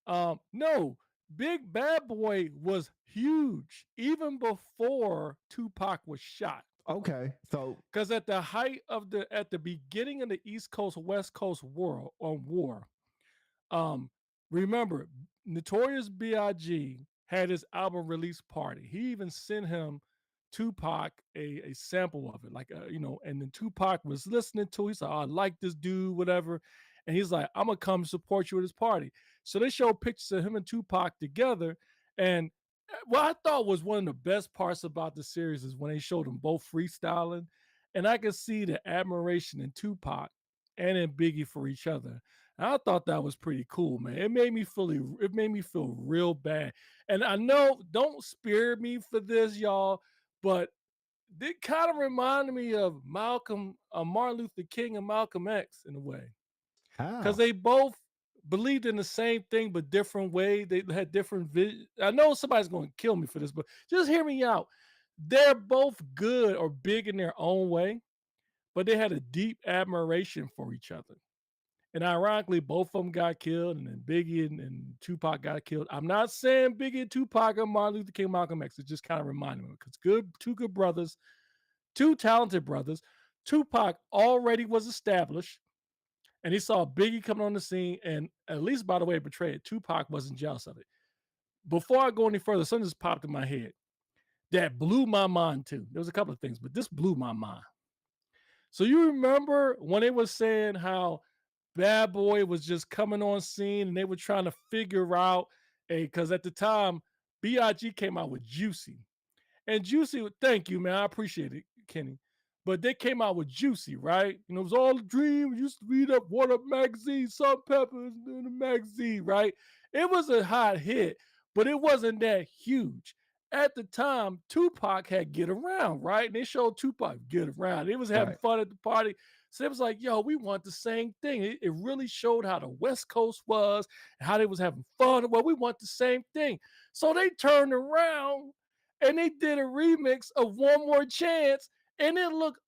No, Big Bad Boy was huge even before Tupac was shot. Okay, so because at the beginning of the East Coast West Coast war, remember Notorious B.I.G. had his album release party. He even sent him Tupac a sample of it, like and then Tupac was listening to it. He's like, oh, I like this dude, whatever. And he's like, I'm gonna come support you at this party. So they show pictures of him and Tupac together. And what I thought was one of the best parts about the series is when they showed them both freestyling. And I could see the admiration in Tupac and in Biggie for each other. And I thought that was pretty cool, man. It made me feel real bad. And I know, don't spare me for this, y'all, but it kind of reminded me of Martin Luther King and Malcolm X in a way. Because they both believed in the same thing, but different way. They had different vision. I know somebody's going to kill me for this, but just hear me out. They're both good or big in their own way, but they had a deep admiration for each other. And ironically, both of them got killed, and then Biggie and Tupac got killed. I'm not saying Biggie and Tupac are Martin Luther King, Malcolm X. It just kind of reminded me because two good brothers, two talented brothers. Tupac already was established, and he saw Biggie coming on the scene, and at least by the way it portrayed, Tupac wasn't jealous of it. Before I go any further, something just popped in my head that blew my mind too. There was a couple of things, but this blew my mind. So you remember when they was saying how Bad Boy was just coming on scene and they were trying to figure out because at the time B.I.G. came out with Juicy. And Juicy, thank you, man. I appreciate it, Kenny. But they came out with Juicy, right? It was all a dream. We used to read up What Up magazine, Salt Peppers in the magazine, right? It was a hot hit, but it wasn't that huge. At the time, Tupac had Get Around, right? And they showed Tupac Get Around. It was having fun at the party. So it was like, yo, we want the same thing. It really showed how the West Coast was and how they was having fun. Well, we want the same thing. So they turned around and they did a remix of One More Chance, and it looked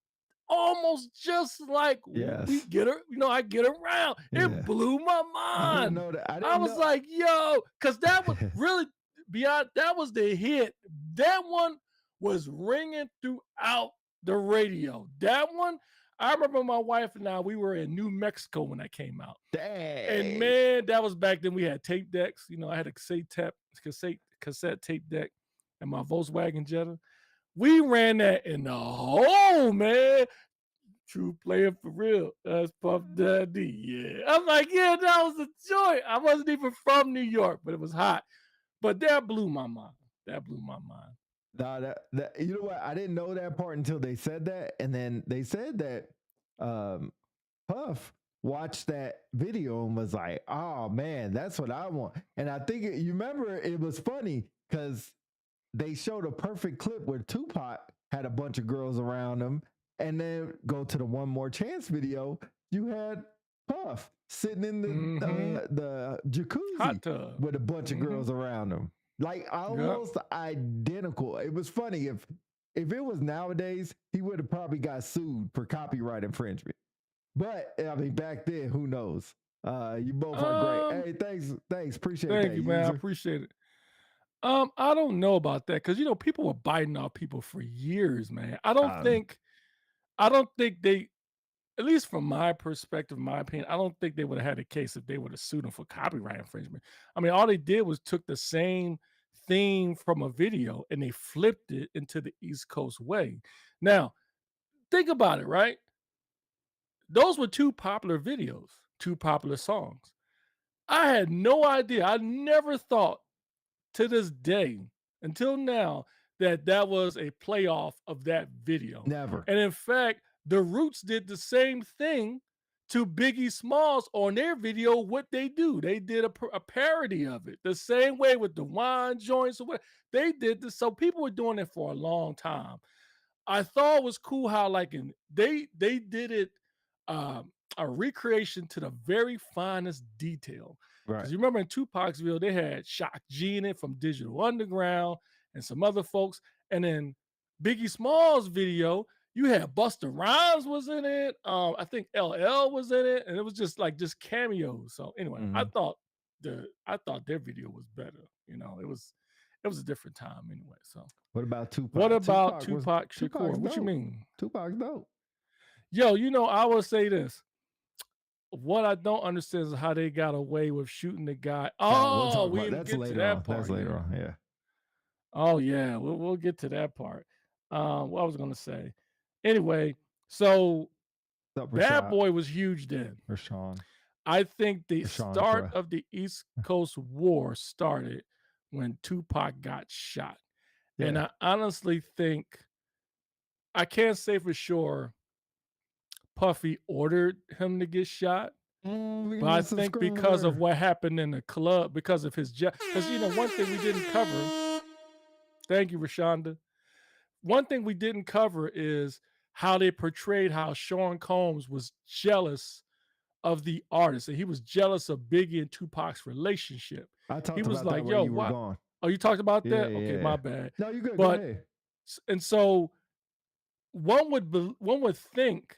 almost just like we get her, I Get Around. It blew my mind. I didn't know that. I was like, yo, because that was really beyond, that was the hit. That one was ringing throughout the radio. That one, I remember my wife and I, we were in New Mexico when that came out. Dang. And man, that was back then. We had tape decks. I had a cassette tape deck and my Volkswagen Jetta. We ran that in the hole, man. True player for real. That's Puff Daddy. Yeah. I'm like, yeah, that was a joy. I wasn't even from New York, but it was hot. But that blew my mind. That blew my mind. Nah, you know what? I didn't know that part until they said that, and then they said that um, Puff watched that video and was like, "Oh man, that's what I want." And I think you remember it was funny because they showed a perfect clip where Tupac had a bunch of girls around him, and then go to the One More Chance video. You had Puff sitting in the Hot jacuzzi tub. with a bunch of girls around him, like Yep. almost identical. It was funny if it was nowadays, he would have probably got sued for copyright infringement. But I mean, back then, who knows? You both are great. Hey, thanks, appreciate Thank that, you, man. I user. appreciate it. I don't know about that because people were biting off people for years, man. I don't think they, at least from my perspective, my opinion, I don't think they would have had a case if they would have sued them for copyright infringement. I mean, all they did was took the same theme from a video and they flipped it into the East Coast way. Now, think about it, right? Those were two popular videos, two popular songs. I had no idea. I never thought to this day until now that that was a playoff of that video. Never. And in fact, the Roots did the same thing to Biggie Smalls on their video. What they do, they did a parody of it the same way with the wine joints or what they did this. So people were doing it for a long time. I thought it was cool how they did it a recreation to the very finest detail. Right. Because you remember in Tupac's video, they had Shock G in it from Digital Underground and some other folks. And then Biggie Smalls video, you had Busta Rhymes was in it. I think LL was in it, and it was just cameos. So anyway, I thought their video was better. It was a different time anyway. So what about Tupac? what about Tupac Tupac's Shakur? What you dope. mean? Tupac's dope. Yo, I will say this. What I don't understand is how they got away with shooting the guy. Oh, we didn't get to that part. That's later on. Yeah. Oh yeah, we'll get to that part. What I was gonna say. Anyway, so What's up, Bad Rashad? Boy was huge then. Rashawn. I think the Rashawn, start bruh. of the East Coast War started when Tupac got shot. And Yeah. I honestly think I can't say for sure Puffy ordered him to get shot. But I think because of what happened in the club, because of his because one thing we didn't cover. Thank you, Rashonda. One thing we didn't cover is how they portrayed how Sean Combs was jealous of the artist, and he was jealous of Biggie and Tupac's relationship. I talked He was about like, that "Yo, when you were what? gone. Oh, you talked about Yeah, that? Okay, yeah. my bad. No, you good. But Go ahead. and so one would think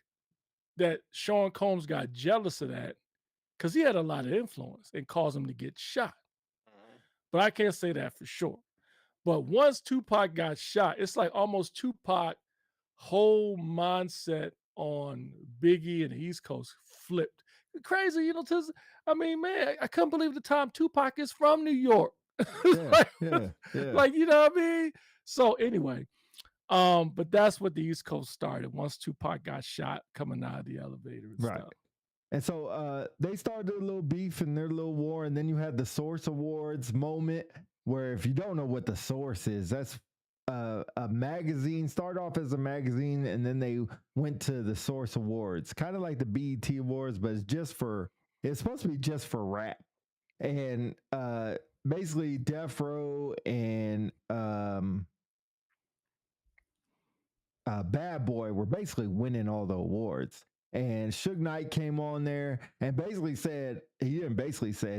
that Sean Combs got jealous of that because he had a lot of influence and caused him to get shot. But I can't say that for sure. But once Tupac got shot, it's like almost Tupac whole mindset on Biggie and the East Coast flipped. Crazy, I mean, man, I couldn't believe the time Tupac is from New York. Yeah, Like, you know what I mean? So anyway, but that's what the East Coast started once Tupac got shot coming out of the elevator and right. stuff. And so they started a little beef in their little war, and then you had the Source Awards moment where, if you don't know what the Source is, that's a magazine. Started off as a magazine, and then they went to the Source Awards, kind of like the BET Awards, but it's supposed to be just for rap. And basically, Death Row and Bad Boy were basically winning all the awards. And Suge Knight came on there and basically said,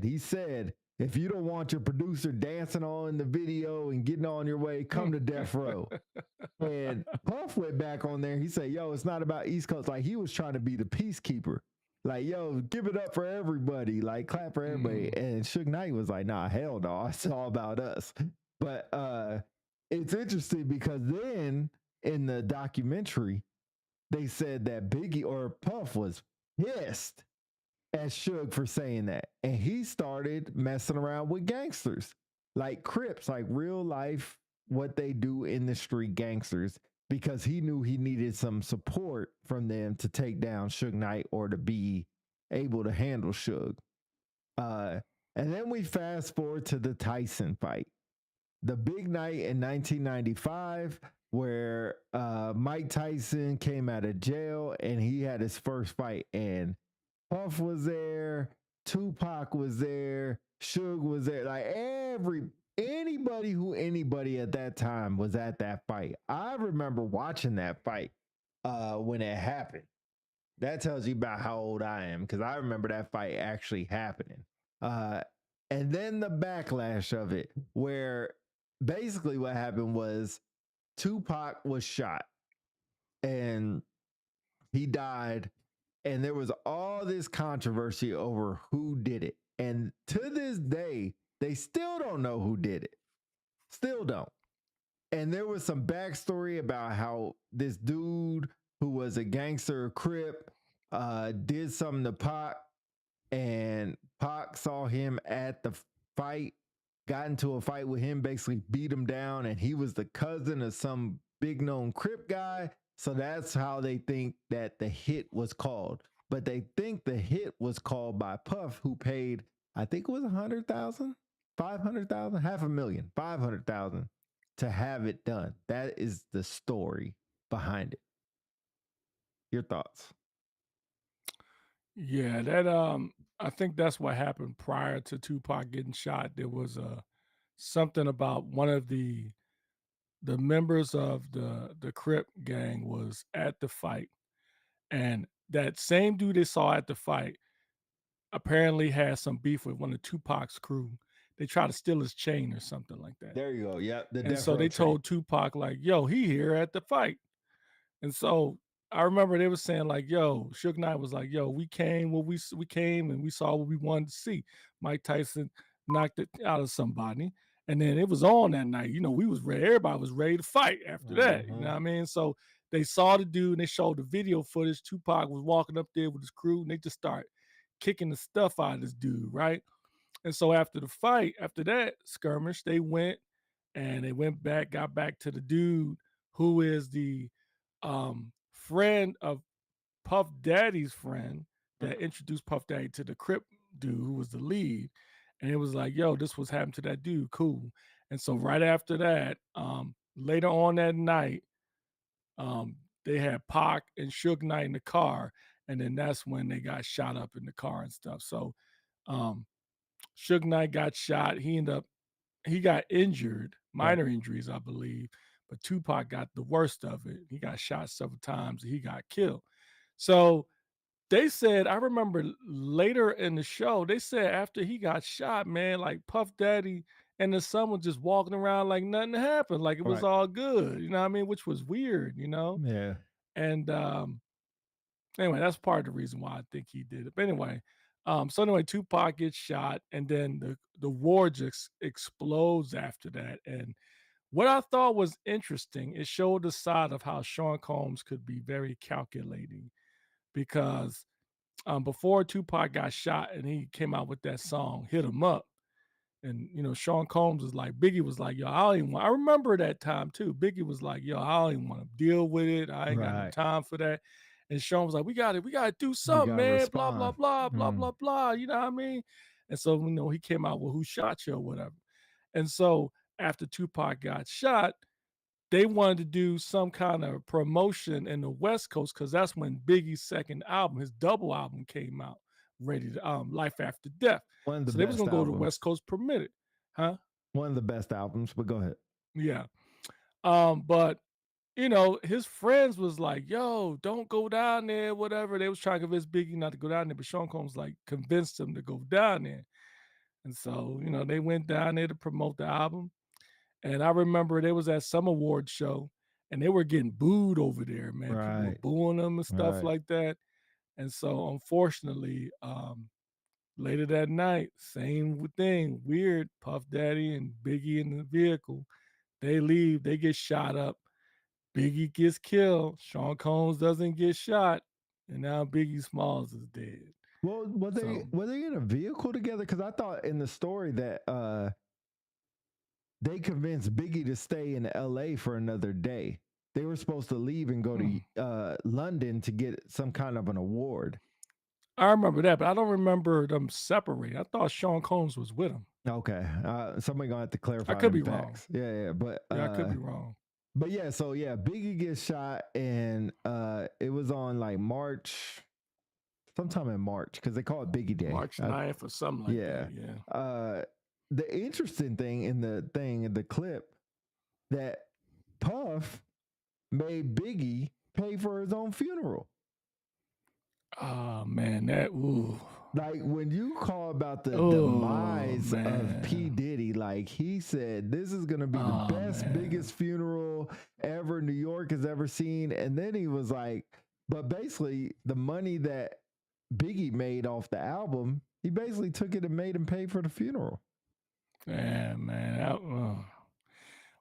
he said, if you don't want your producer dancing on the video and getting on your way, come to Death Row. And Puff went back on there. He said, yo, it's not about East Coast. Like, he was trying to be the peacekeeper. Like, yo, give it up for everybody. Like, clap for everybody. And Suge Knight was like, nah, hell no. It's all about us. But it's interesting because then in the documentary, they said that Biggie or Puff was pissed at Suge for saying that. And he started messing around with gangsters, like Crips, like real life, what they do in the street gangsters, because he knew he needed some support from them to take down Suge Knight or to be able to handle Suge. And then we fast forward to the Tyson fight. the big night in 1995 where Mike Tyson came out of jail and he had his first fight, and Puff was there, Tupac was there, Suge was there, like anybody at that time was at that fight. I remember watching that fight when it happened. That tells you about how old I am because I remember that fight actually happening. Uh, and then the backlash of it, where basically what happened was Tupac was shot and he died, and there was all this controversy over who did it. And to this day, they still don't know who did it. Still don't. And there was some backstory about how this dude who was a gangster Crip did something to Pac, and Pac saw him at the fight, got into a fight with him, basically beat him down, and he was the cousin of some big known Crip guy. So that's how they think that the hit was called. But they think the hit was called by Puff, who paid, I think it was 100,000, 500,000, half a million, 500,000 to have it done. That is the story behind it. Your thoughts? Yeah, that I think that's what happened prior to Tupac getting shot. There was something about one of the members of the Crip gang was at the fight, and that same dude they saw at the fight apparently had some beef with one of Tupac's crew. They tried to steal his chain or something like that. There you go. Yep, the And death so row they chain. told Tupac, like, yo, he here at the fight. And so I remember they were saying, like, yo, Suge Knight was like, yo, we came and we saw what we wanted to see. Mike Tyson knocked it out of somebody. And then it was on that night. You know, we was ready, everybody was ready to fight after that. You know what I mean? So they saw the dude and they showed the video footage. Tupac was walking up there with his crew and they just start kicking the stuff out of this dude, right? And so after the fight, after that skirmish, they went and they went back, got back to the dude who is the friend of Puff Daddy's friend that introduced Puff Daddy to the Crip dude who was the lead. And it was like, yo, this was happening to that dude. Cool. And so right after that, later on that night, they had Pac and Suge Knight in the car. And then that's when they got shot up in the car and stuff. So um, Suge Knight got shot. He got injured, minor injuries, I believe, but Tupac got the worst of it. He got shot several times and he got killed. So they said, I remember later in the show, they said after he got shot, man, like Puff Daddy and the son was just walking around like nothing happened, like it was Right. all good, you know what I mean? Which was weird, you know? Yeah. And anyway, that's part of the reason why I think he did it. But anyway, so anyway, Tupac gets shot, and then the war just explodes after that. And what I thought was interesting, it showed the side of how Sean Combs could be very calculating because before Tupac got shot and he came out with that song "Hit 'Em Up," and you know Sean Combs was like, Biggie was like, yo, I don't even want. I remember that time too. Biggie was like, yo, I don't even want to deal with it. I ain't got no Right. time for that. And Sean was like, we got to do We something, gotta man. Blah blah respond. blah blah blah blah. You know what I mean? And so you know he came out with "Who Shot You" or whatever. And so after Tupac got shot, they wanted to do some kind of promotion in the West Coast because that's when Biggie's second album, his double album, came out, ready to Life After Death. One of the So they was best gonna go to the albums. West Coast permitted. Huh? One of the best albums, but go ahead. Yeah. But you know, his friends was like, yo, don't go down there, whatever. They was trying to convince Biggie not to go down there, but Sean Combs like convinced him to go down there. And so, you know, they went down there to promote the album. And I remember they was at some award show and they were getting booed over there, man. People were Right. booing them and stuff Right. like that. And so unfortunately, later that night, same thing, weird. Puff Daddy and Biggie in the vehicle. They leave, they get shot up. Biggie gets killed. Sean Combs doesn't get shot. And now Biggie Smalls is dead. Well, So were they in a vehicle together? Because I thought in the story that they convinced Biggie to stay in LA for another day. They were supposed to leave and go to London to get some kind of an award. I remember that, but I don't remember them separating. I thought Sean Combs was with him. Okay. Somebody gonna have to I clarify could them be wrong. facts. Yeah, yeah. Yeah, I could be wrong. But yeah, so yeah, Biggie gets shot and it was on like March, sometime in March, because they call it Biggie Day. March 9th or something like Yeah. that. Yeah. The interesting thing in the clip that Puff made Biggie pay for his own funeral. Oh man, that ooh. Like when you call about the Oh demise of P. man. Diddy, like he said, this is gonna be the Oh best, man. biggest funeral ever New York has ever seen. And then he was like, but basically the money that Biggie made off the album, he basically took it and made him pay for the funeral. Yeah, man.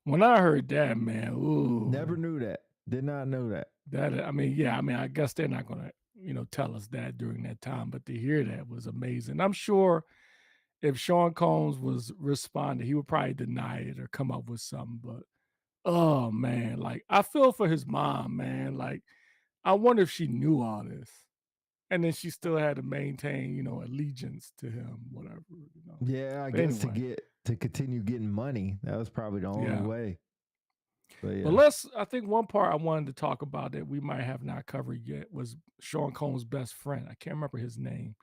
When I heard that, man, ooh. Never knew that. Did not know that. That I mean, yeah, I mean, I guess they're not gonna, tell us that during that time, but to hear that was amazing. I'm sure if Sean Combs was responding, he would probably deny it or come up with something. But oh man, like I feel for his mom, man. Like I wonder if she knew all this. And then she still had to maintain, allegiance to him, whatever. Yeah, I But guess anyway, to continue getting money, that was probably the only yeah. way. But But yeah. I think one part I wanted to talk about that we might have not covered yet was Sean Combs' best friend. I can't remember his name.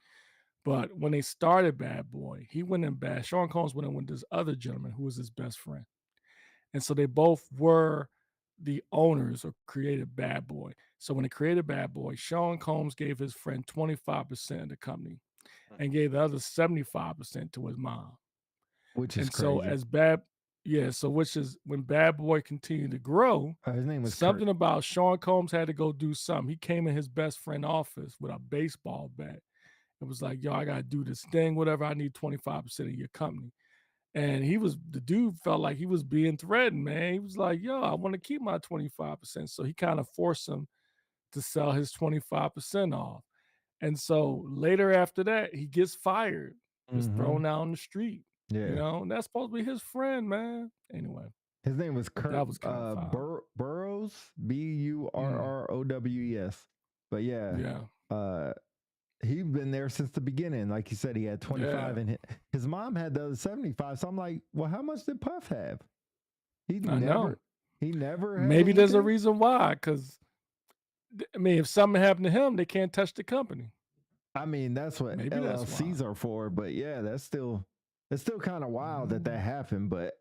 But when they started Bad Boy, he went in Sean Combs went in with this other gentleman who was his best friend. And so they both were the owners or created Bad Boy. So when they created Bad Boy, Sean Combs gave his friend 25% of the company and gave the other 75% to his mom. Which is And so crazy. as Bad yeah, so which is when Bad Boy continued to grow, His name was Kurt. something about Sean Combs had to go do something. He came in his best friend office with a baseball bat. It was like, yo, I gotta do this thing, whatever. I need 25% of your company. And the dude felt like he was being threatened, man. He was like, yo, I want to keep my 25%. So he kind of forced him to sell his 25% off. And so later after that, he gets fired, just Mm-hmm. thrown out on the street. Yeah. And that's supposed to be his friend, man. Anyway, His name was but Kurt that was kind of foul. Burrows, Mm, Burrows. But yeah, yeah, uh, he's been there since the beginning. Like you said, he had 25 yeah, and his mom had the other 75. So I'm like, well, how much did Puff have? He I know. never he never had Maybe there's a anything. reason why, because I mean, if something happened to him, they can't touch the company. I mean, that's what Maybe that's why. LLCs are for, but yeah, it's still kind of wild that Mm, happened, but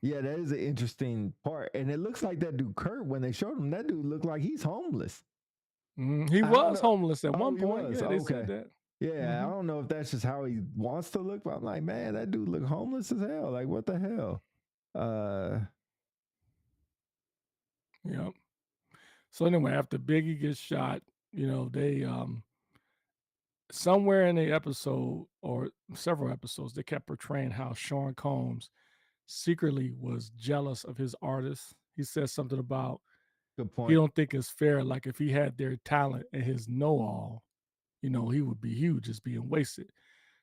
yeah, that is an interesting part. And it looks like that dude Kurt, when they showed him, that dude looked like he's homeless. He I don't was know. homeless at Oh, one he point. was. Yeah, they said Okay. that. Yeah, I Hmm. don't know if that's just how he wants to look, but I'm like, man, that dude look homeless as hell. Like, what the hell? Uh, Yeah. So anyway, after Biggie gets shot, they somewhere in the episode or several episodes, they kept portraying how Sean Combs secretly was jealous of his artists. He said something about good he point. don't think it's fair. Like if he had their talent and his know-all, he would be huge just being wasted.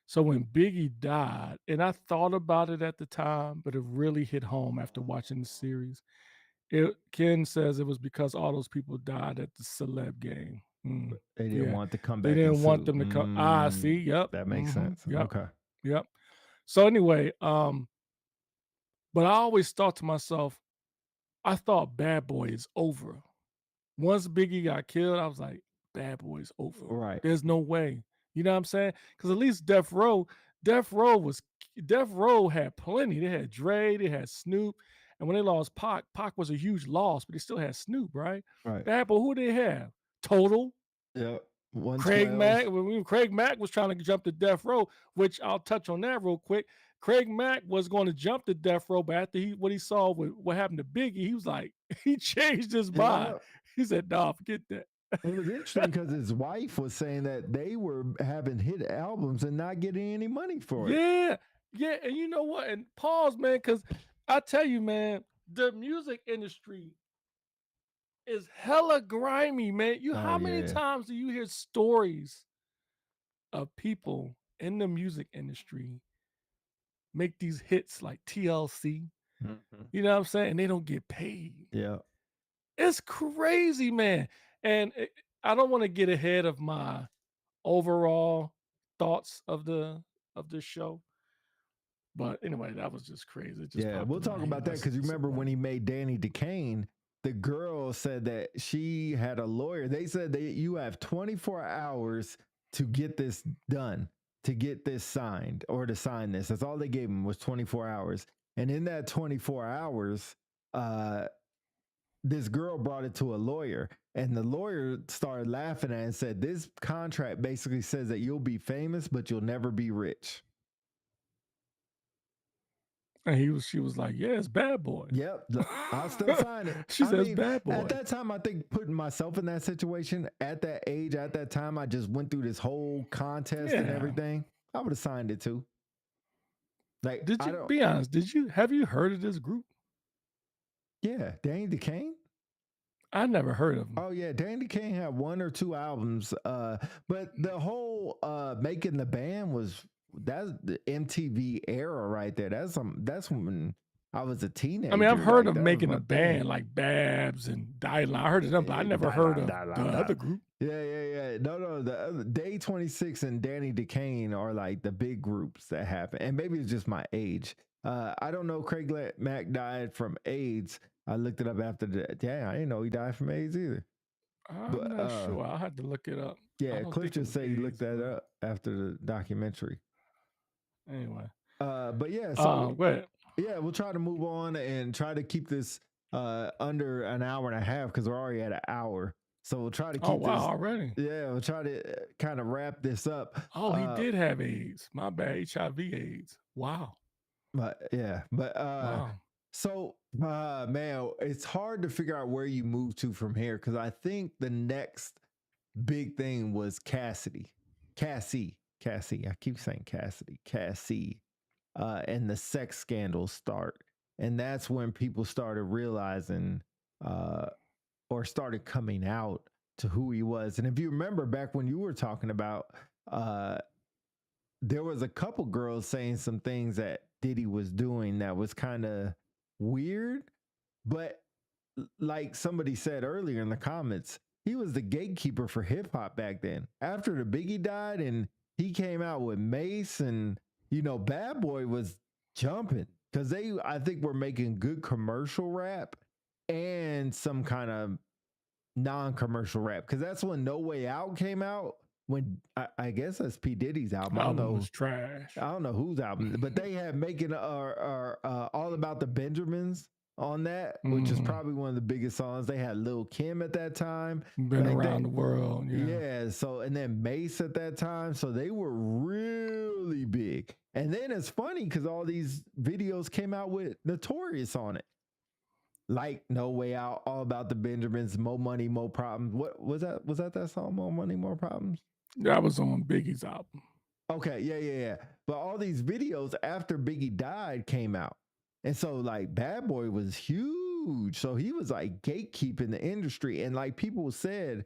So when Biggie died, and I thought about it at the time, but it really hit home after watching the series. Ken says it was because all those people died at the celeb game. They didn't Yeah, want to come they back and didn't want sue. them to come. Ah, see, yep, That makes sense. yep, Okay. yep. So anyway, but I always thought to myself, I thought Bad Boy is over. Once Biggie got killed, I was like, Bad Boy's over. Right. There's no way. You know what I'm saying? Because at least Death Row was Death Row had plenty. They had Dre, they had Snoop, and when they lost Pac was a huge loss, but they still had Snoop, right? Right. Bad Boy, who they have? Total. Yep. Craig Mack. 112. When Craig Mack was trying to jump to Death Row, which I'll touch on that real quick. Craig Mack was going to jump to Death Row, but after what he saw with what happened to Biggie, he was like, he changed his mind. Yeah. He said, "Nah, forget that." It was interesting because his wife was saying that they were having hit albums and not getting any money for it. Yeah, yeah, and you know what? And pause, man, because I tell you, man, the music industry is hella grimy, man. Oh How many yeah. times do you hear stories of people in the music industry make these hits like TLC? Mhm. You know what I'm saying? And they don't get paid. Yeah. It's crazy, man. And I don't want to get ahead of my overall thoughts of the show. But anyway, that was just crazy. It just Yeah, popped we'll in my talk head. about that That's because you remember when disappointing. he made Danny DeCane, the girl said that she had a lawyer. They said that you have 24 hours to get this done, to get this signed or to sign this. That's all they gave him was 24 hours. And in that 24 hours, uh, this girl brought it to a lawyer, and the lawyer started laughing at it and said, "This contract basically says that you'll be famous, but you'll never be rich." And she was like, "Yeah, it's Bad Boy." Yep, I'll still sign it. She I says, mean, "Bad at Boy." that time, I think putting myself in that situation at that age, at that time, I just went through this whole contest and Yeah. everything. I would have signed it too. Like, Did I you don't, be honest? Have you heard of this group? yeah, Danny DeCane. I never heard of them. Oh yeah, Danny DeCane had one or two albums, but the whole making the band was that's the MTV era right there. That's when I was a I mean, I've teenager. heard Like of that was making my a thing. band like Babs and Dylan. I heard of them, but I never heard of the other group. Yeah. No. The other, Day 26 and Danny DeCane are like the big groups that happen, and maybe it's just my age. I don't know. Craig Mack died from AIDS. I looked it up after the. Yeah, I didn't know he died from AIDS either. I'm But not sure. I'll have to look it up. I yeah, don't Cliff think it just was said he looked AIDS, that but up after the documentary. anyway. But yeah, so Go ahead. yeah, we'll try to move on and try to keep this under an hour and a half because we're already at an hour. So we'll try to Oh keep wow, this. already. Yeah, we'll try to kind of wrap this up. Oh, he did have AIDS. My bad, HIV AIDS. Wow. But Wow. so man, it's hard to figure out where you move to from here because I think the next big thing was Cassie. I keep saying Cassie, and the sex scandals start, and that's when people started realizing, or started coming out to who he was. And if you remember back when you were talking about, uh, there was a couple girls saying some things that Diddy was doing that was kind of weird, but like somebody said earlier in the comments, he was the gatekeeper for hip hop back then. After the Biggie died and he came out with Mace and Bad Boy was jumping because I think were making good commercial rap and some kind of non-commercial rap because that's when No Way Out came out. When I guess that's P Diddy's album. Album was trash. I don't know whose album, but they had making All About the Benjamins on that, which is probably one of the biggest songs. They had Lil Kim at that time. Been around the world. Yeah. So, and then Mace at that time. So they were really big. And then it's funny because all these videos came out with Notorious on it. Like No Way Out, All About the Benjamins, More Money, More Problems. What was that? Was that song, More Money, More Problems? That was on Biggie's album. Okay, yeah. But all these videos after Biggie died came out. And so like Bad Boy was huge. So he was like gatekeeping the industry. And like people said,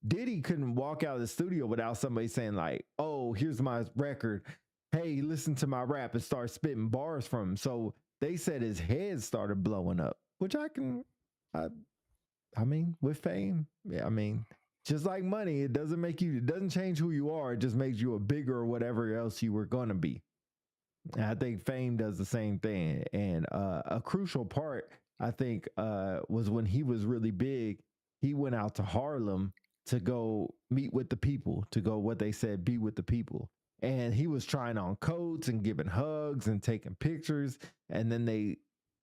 Diddy couldn't walk out of the studio without somebody saying like, "Oh, here's my record. Hey, listen to my rap," and start spitting bars from him. So they said his head started blowing up, which I mean, with fame, yeah, I mean, just like money, it doesn't change who you are. It just makes you a bigger or whatever else you were going to be. And I think fame does the same thing. And a crucial part, I think, was when he was really big, he went out to Harlem to go meet with the people, to go, what they said, be with the people. And he was trying on coats and giving hugs and taking pictures. And then they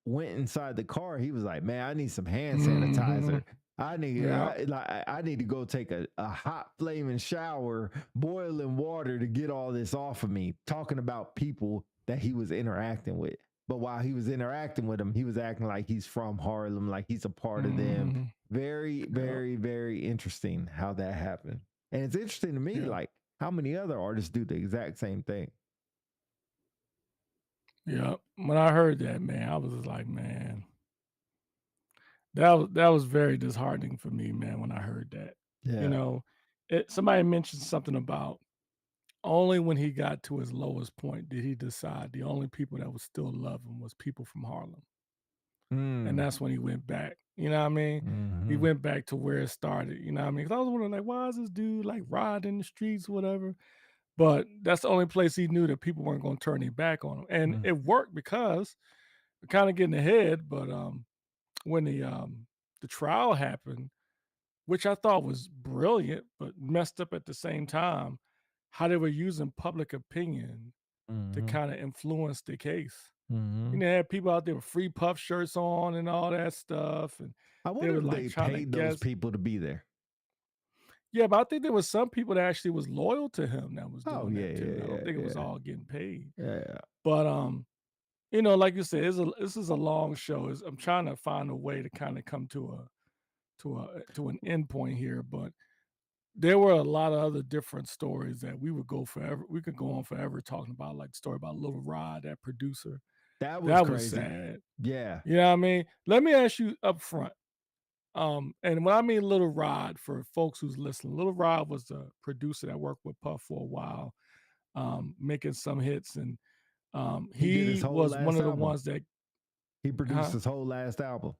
went inside the car. He was like, "Man, I need some hand sanitizer. I need to go take a hot flaming shower, boiling water to get all this off of me," talking about people that he was interacting with. But while he was interacting with them, he was acting like he's from Harlem, like he's a part of them. Very, very, very interesting how that happened. And it's interesting to me, like how many other artists do the exact same thing. Yeah. When I heard that, man, I was just like, man, that was very disheartening for me, man, when I heard that. Yeah. Somebody mentioned something about only when he got to his lowest point did he decide the only people that would still love him was people from Harlem. And that's when he went back. You know what I mean? He went back to where it started. You know what I mean? Because I was wondering, like, why is this dude like riding in the streets, whatever? But that's the only place he knew that people weren't gonna turn their back on him, and Mm, it worked because we're kinda getting ahead, but, when the trial happened, which I thought was brilliant, but messed up at the same time, how they were using public opinion to mhm, kinda influence the case. You mhm. know, they had people out there with free puff shirts on and all that stuff, and I they wonder were, if like, they trying to paid those guess. people to be there. Yeah, but I think there was some people that actually was loyal to him that was Oh doing yeah, that too. yeah, I don't yeah, think it was yeah, all getting paid. yeah. But, you know, like you said, this is a long show. I'm trying to find a way to kinda come to an end point here, but there were a lot of other different stories that we could go on forever talking about, like the story about Little Rod, that producer. That was That was crazy. sad. Yeah. You know what I mean? Let me ask you up front, and when I mean Little Rod, for folks who's listening, Little Rod was a producer that worked with Puff for a while, making some hits, and, He did his he whole was one last of the album. ones that. He produced Huh? his whole last album.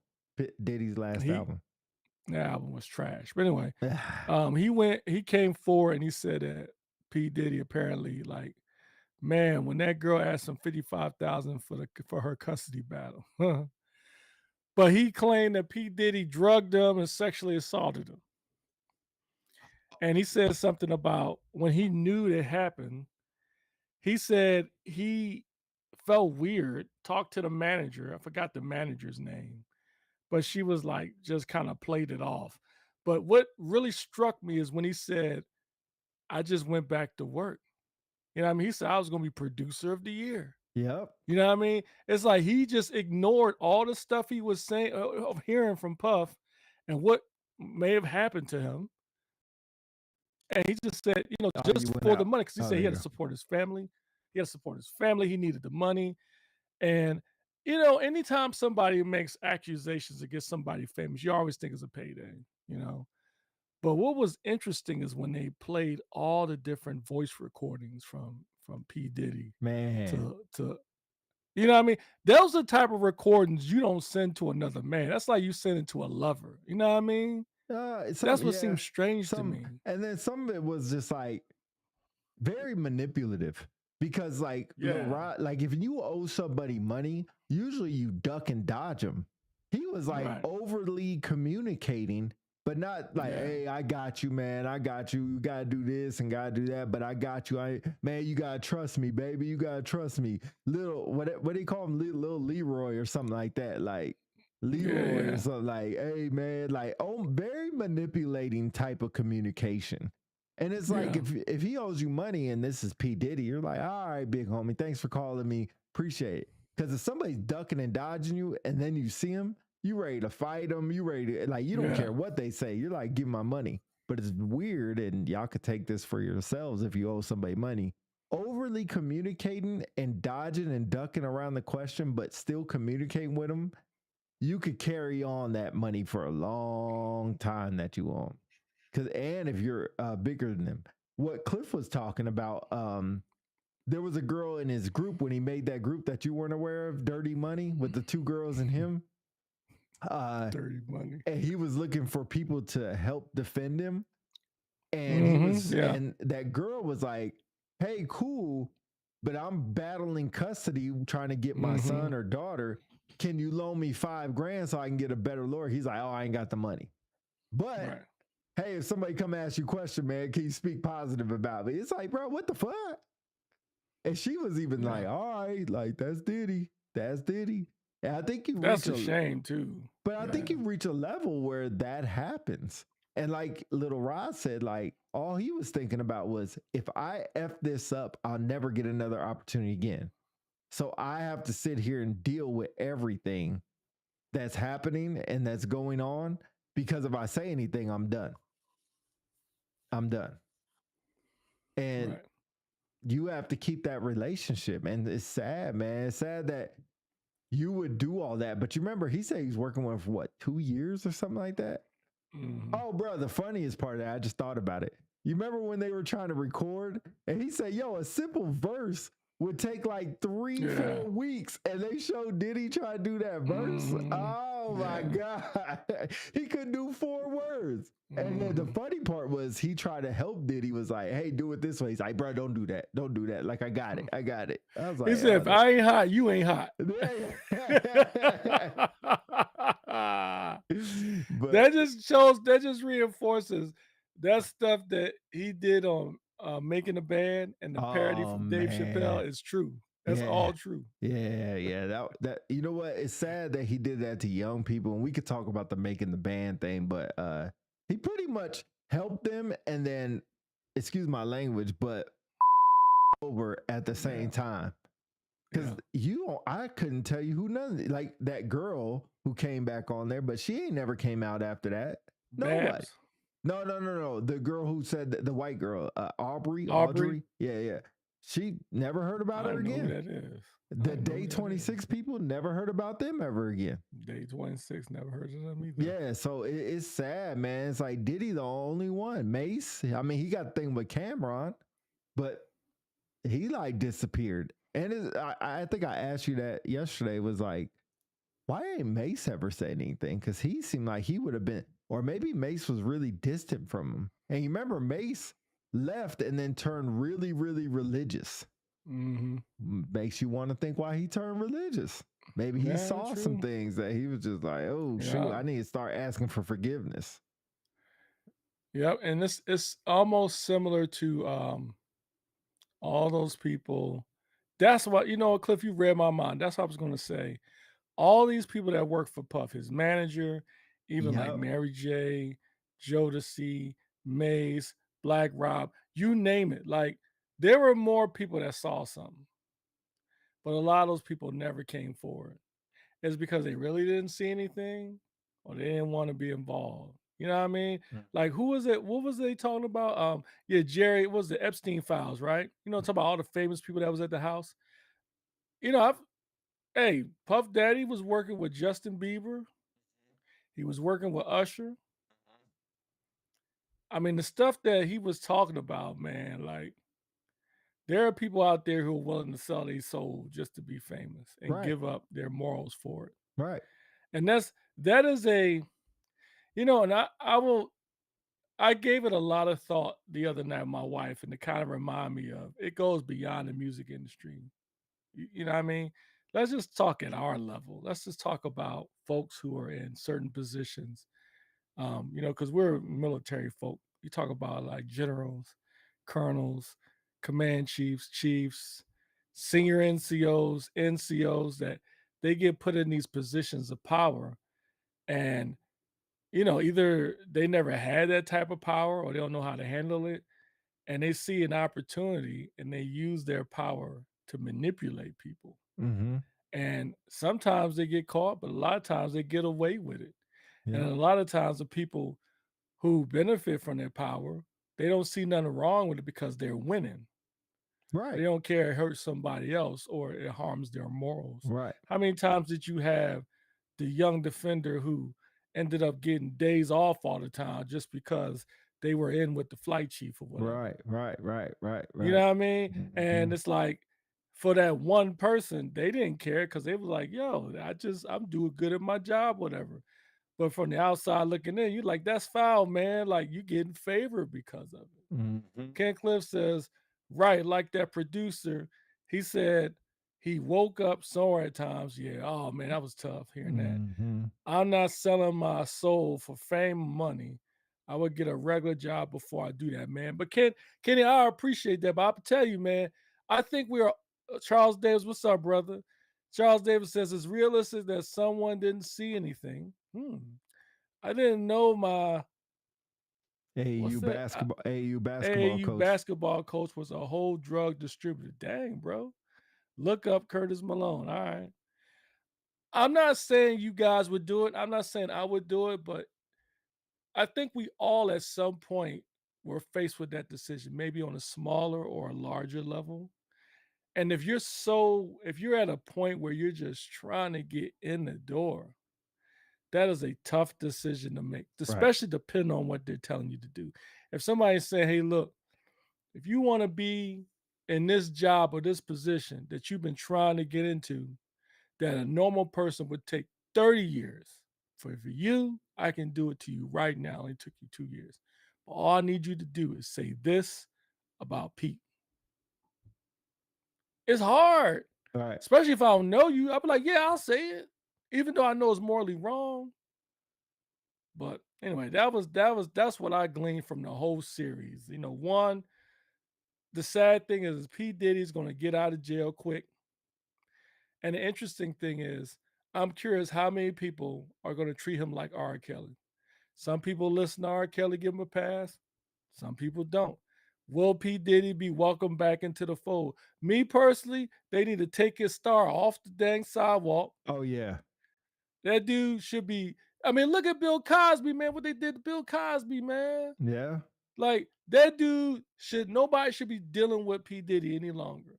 Diddy's last He album. The album was trash, but anyway, he came forward and he said that P. Diddy apparently, like, man, when that girl asked him 55,000 for her custody battle, but he claimed that P. Diddy drugged him and sexually assaulted him, and he said something about when he knew it happened, he said he felt weird, talked to the manager, I forgot the manager's name, but she was like, just kinda played it off. But what really struck me is when he said, "I just went back to work." You know what I mean? He said, "I was gonna be producer of the year." Yep. You know what I mean? It's like he just ignored all the stuff he was saying of hearing from Puff and what may have happened to him, and he just said, you know, Oh, you just went for the out. money, because he Oh, said there he you had to go. support his family. He had to support his family, he needed the money, and, you know, anytime somebody makes accusations against somebody famous, you always think it's a payday, you know? But what was interesting is when they played all the different voice recordings from P. Diddy Man. to you know what I mean? Those are the type of recordings you don't send to another man. That's like you send it to a lover. You know what I mean? Some That's what yeah. seems strange to Some me. and then some of it was just like very manipulative because like Lil Yeah. Rod, like if you owe somebody money, usually you duck and dodge them. He was like Right. overly communicating, but not like, Yeah. hey, I got you, man. I got you. You gotta do this and gotta do that, but I got you. Man, you gotta trust me, baby. You gotta trust me. Little what do you call him? Little Leroy or something like that. Like Yeah, Leroy or yeah. something like, hey man, like very manipulating type of communication. And it's like Yeah. if he owes you money and this is P. Diddy, you're like, all right, big homie, thanks for calling me. Appreciate it. Because if somebody's ducking and dodging you and then you see him, you ready to fight them. You ready to like you don't Yeah. care what they say. You're like, give my money. But it's weird, and y'all could take this for yourselves if you owe somebody money. Overly communicating and dodging and ducking around the question, but still communicating with them, you could carry on that money for a long time that you own. Cause and if you're bigger than them, what Cliff was talking about, there was a girl in his group when he made that group that you weren't aware of, Dirty Money, with the two girls and him. Uh, Dirty money. and he was looking for people to help defend him, and Yeah. and that girl was like, "Hey, cool, but I'm battling custody trying to get my Mhm. son or daughter. Can you loan me $5,000 so I can get a better lawyer?" He's like, "Oh, I ain't got the money, but." Right. Hey, if somebody come ask you a question, man, can you speak positive about me? It's like, bro, what the fuck? And she was even Yeah. like, all right, like that's Diddy. That's Diddy. And I think you That's reach a a shame too. but I think Yeah. you reach a level where that happens. And like Little Rod said, like all he was thinking about was if I F this up, I'll never get another opportunity again. So I have to sit here and deal with everything that's happening and that's going on because if I say anything, I'm done. I'm done. And Right. you have to keep that relationship. And it's sad, man. It's sad that you would do all that. But you remember, he said he's working with for what, 2 years or something like that? Mhm. Oh, bro, the funniest part of that, I just thought about it. You remember when they were trying to record and he said, yo, a simple verse would take like three, Yeah. 4 weeks, and they showed Diddy try to do that verse. Mhm. Oh my Yeah. God. He could do 4 words. And then the Mhm. funny part was he tried to help Diddy, was like, hey, do it this way. He's like, bro, don't do that. Don't do that. Like, I got it. I got it. I was He like, said, oh, "If I ain't hot, you ain't hot." that. But That just reinforces that stuff that he did on Making the Band, and the parody oh from Dave man. Chappelle is true. That's Yeah. all true. Yeah. That you know what? It's sad that he did that to young people. And we could talk about the making the band thing, but he pretty much helped them and then, excuse my language, but over at the Yeah. same time. Because Yeah. I couldn't tell you who none, like that girl who came back on there, but she ain't never came out after that. Nobody. Babs. No. The girl who said the white girl, Aubrey. Audrey. Yeah. She never heard about I her don't know who again. that is. I The don't know Day who that is. 26 people never heard about them ever again. Day 26, never heard of them either. Yeah, so it's sad, man. It's like Diddy the only one. Mace, I mean, he got the thing with Cameron, but he like disappeared. And I think I asked you that yesterday. Was like, why ain't Mace ever said anything? Because he seemed like he would have been, or maybe Mace was really distant from him. And you remember Mace left and then turned really, really religious. Mm-hmm. Makes you want to think why he turned religious. Maybe he Yeah, saw some true. things that he was just like, oh shoot, Yeah. I need to start asking for forgiveness. Yep. And it's almost similar to all those people. That's what, Cliff, you read my mind. That's what I was gonna say. All these people that work for Puff, his manager, even like Yep. Mary J, Jodeci, Maze, Black Rob, you name it. Like, there were more people that saw something, but a lot of those people never came forward. It's because they really didn't see anything, or they didn't want to be involved. You know what I mean? Mm. Like, who was it? What was they talking about? Yeah, Jerry, it was the Epstein files, right? Talk about all the famous people that was at the house. I've Hey, Puff Daddy was working with Justin Bieber. He was working with Usher. I mean, the stuff that he was talking about, man, like, there are people out there who are willing to sell their soul just to be famous and Right. give up their morals for it. Right. And that is and I gave it a lot of thought the other night with my wife, and to kind of remind me of it goes beyond the music industry. You know what I mean? Let's just talk at our level. Let's just talk about folks who are in certain positions. Because we're military folk. You talk about like generals, colonels, command chiefs, senior NCOs that they get put in these positions of power. And, either they never had that type of power or they don't know how to handle it. And they see an opportunity and they use their power to manipulate people. Mm-hmm. And sometimes they get caught, but a lot of times they get away with it. And Yep. a lot of times the people who benefit from their power, they don't see nothing wrong with it because they're winning. They Right. don't care it hurts somebody else or it harms their morals. Right. How many times did you have the young defender who ended up getting days off all the time just because they were in with the flight chief or whatever? You know Right. what I mean? Mm-hmm. And it's like, for that one person, they didn't care because they was like, yo, I'm doing good at my job, whatever. But from the outside looking in, you're like, that's foul, man. Like, you getting favored because of it. Mm-hmm. Ken Cliff says, right, like that producer, he said he woke up sore at times. Yeah, oh man, that was tough hearing that. Mm-hmm. I'm not selling my soul for fame and money. I would get a regular job before I do that, man. But Kenny, I appreciate that. But I'll tell you, man, I think we are Charles Davis. What's up, brother? Charles Davis says it's realistic that someone didn't see anything. I didn't know my what's that? AAU basketball AAU coach. basketball coach was a whole drug distributor. Dang, bro. Look up Curtis Malone. All right. I'm not saying you guys would do it. I'm not saying I would do it, but I think we all at some point were faced with that decision, maybe on a smaller or a larger level. And if you're at a point where you're just trying to get in the door, that is a tough decision to make, Right. especially depending on what they're telling you to do. If somebody's saying, hey, look, if you want to be in this job or this position that you've been trying to get into that a normal person would take 30 years. For you, I can do it to you right now. It only took you 2 years. But all I need you to do is say this about Pete. It's hard, Right. especially if I don't know you. I'll be like, yeah, I'll say it, even though I know it's morally wrong. But anyway, that's what I gleaned from the whole series. One, the sad thing is P. Diddy's gonna get out of jail quick. And the interesting thing is, I'm curious how many people are gonna treat him like R. Kelly. Some people listen to R. Kelly, give him a pass. Some people don't. Will P. Diddy be welcomed back into the fold? Me personally, they need to take his star off the dang sidewalk. Oh yeah. That dude should be. I mean, look at Bill Cosby, man. What they did to Bill Cosby, man. Yeah. Like that dude nobody should be dealing with P. Diddy any longer.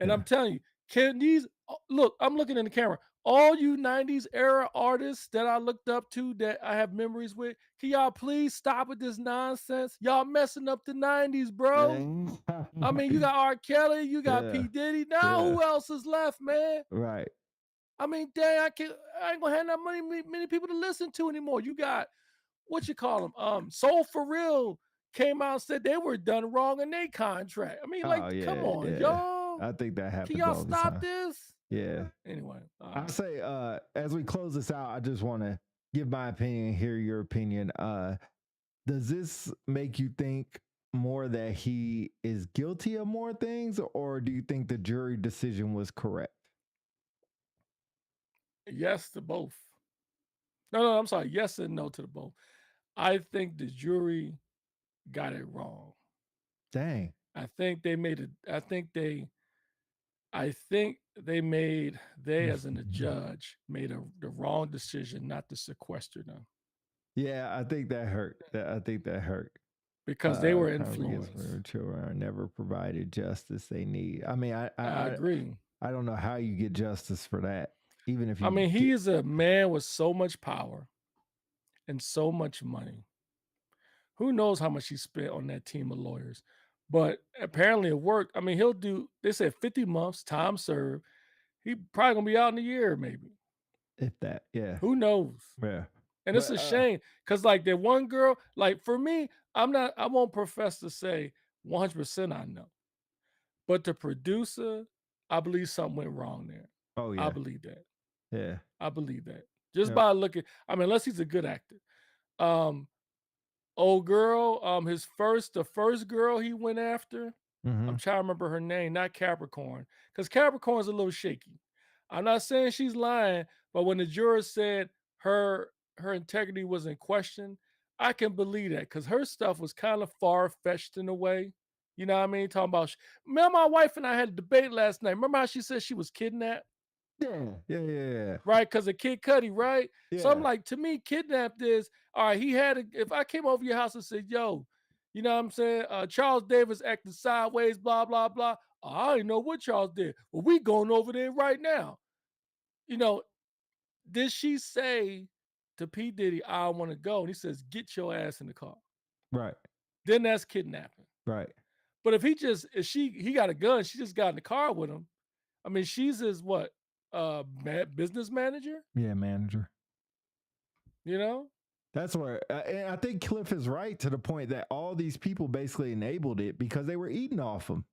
And Yeah. I'm telling you, can these look, I'm looking in the camera. All you 90s era artists that I looked up to that I have memories with, can y'all please stop with this nonsense? Y'all messing up the 90s, bro. I mean, you got R. Kelly, you got Yeah. P. Diddy. Now Yeah. who else is left, man? Right. I mean, dang, I ain't gonna have that many people to listen to anymore. You got what you call them? Soul for Real came out and said they were done wrong in their contract. I mean, like, Oh come yeah. on, Yeah. y'all. I think that Can happens y'all all the stop time. this? Yeah. Anyway, I say, as we close this out, I just want to give my opinion, hear your opinion. Does this make you think more that he is guilty of more things, or do you think the jury decision was correct? yes to both. No, I'm sorry. Yes and no to the both. I think the jury got it wrong. Dang. I think they made it. I think they as in a judge made the wrong decision not to sequester them Yeah, I think that hurt. I think that hurt. because they were Congregants influenced. for children are never provided justice they need. I mean, I agree. I don't know how you get justice for that. Even if you I mean, get, he is a man with so much power and so much money. Who knows how much he spent on that team of lawyers? But apparently it worked. I mean, he'll do, they said 50 months, time served. He probably gonna be out in a year, maybe. if that, yeah, Who knows? yeah. And it's But a shame because, like, that one girl, like, for me, I won't profess to say 100% I know, but the producer, I believe something went wrong there. oh I yeah, believe that. yeah, I believe that. Just yeah. by looking, I mean, unless he's a good actor. Um, Old girl, the first girl he went after, Mm-hmm. I'm trying to remember her name, not Capricorn, because Capricorn's a little shaky. I'm not saying she's lying, but when the jurors said her integrity was in question, I can believe that because her stuff was kind of far fetched in a way. You know what I mean? Talking about, remember my wife and I had a debate last night. Remember how she said she was kidnapped? Yeah. Right? Because of Kid Cudi, right? So I'm Yeah. like, to me, kidnapped is all right. If I came over your house and said, yo, you know what I'm saying? Charles Davis acting sideways, blah, blah, blah. I didn't know what Charles did. Well, we going over there right now. You know, did she say to P. Diddy, I want to go? And he says, get your ass in the car. Right. Then that's kidnapping. Right. But if he got a gun, she just got in the car with him. I mean, she's his what? Business manager, Yeah, manager. you know? That's where, and I think Cliff is right to the point that all these people basically enabled it because they were eating off them.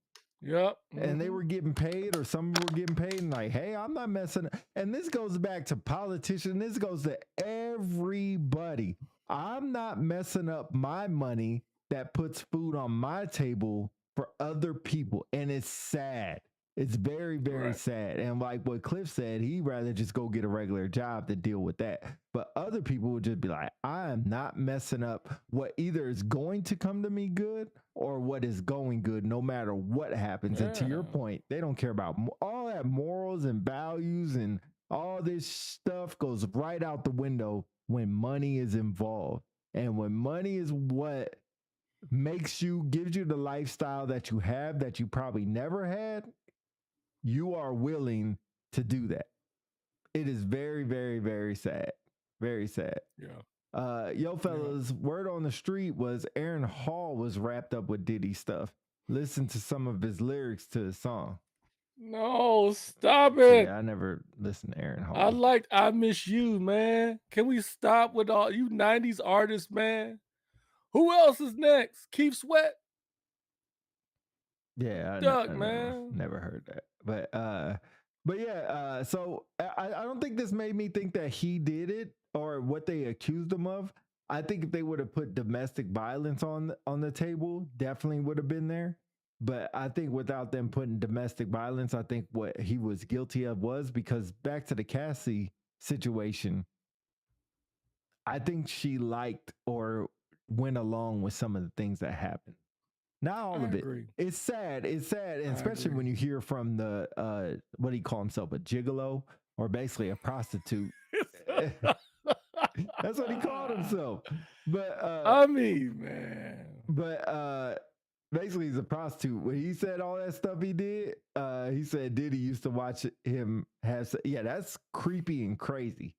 Yep. And they were getting paid, or some were getting paid, and like, hey, I'm not messing. And this goes back to politicians. This goes to everybody. I'm not messing up my money that puts food on my table for other people. And it's sad. It's very, very Right. sad. And like what Cliff said, he'd rather just go get a regular job to deal with that. But other people would just be like, I am not messing up what either is going to come to me good or what is going good, no matter what happens. And to your Yeah. point, they don't care about all that morals and values, and all this stuff goes right out the window when money is involved. And when money is what gives you the lifestyle that you have that you probably never had, you are willing to do that. It is very, very, very sad. Very sad. Yeah. Yo, fellas, word on the street was Aaron Hall was wrapped up with Diddy stuff. listen to some of his lyrics to his song. No, stop See, it. I never listened to Aaron I Hall. liked I Miss You, man. Can we stop with all you 90s artists, man? Who else is next? Keith Sweat? Yeah, Duck, I man. never heard that. But yeah, so I don't think this made me think that he did it or what they accused him of. I think if they would have put domestic violence on the table, definitely would have been there. But I think without them putting domestic violence, I think what he was guilty of was because back to the Cassie situation, I think she liked or went along with some of the things that happened. Not all I of it. agree. It's sad. It's sad, and I especially agree. when you hear from the what do you call himself, a gigolo or basically a prostitute. That's what he called himself. I mean, man. But basically he's a prostitute. When he said all that stuff he did, he said Diddy used to watch him have. Yeah, that's creepy and crazy.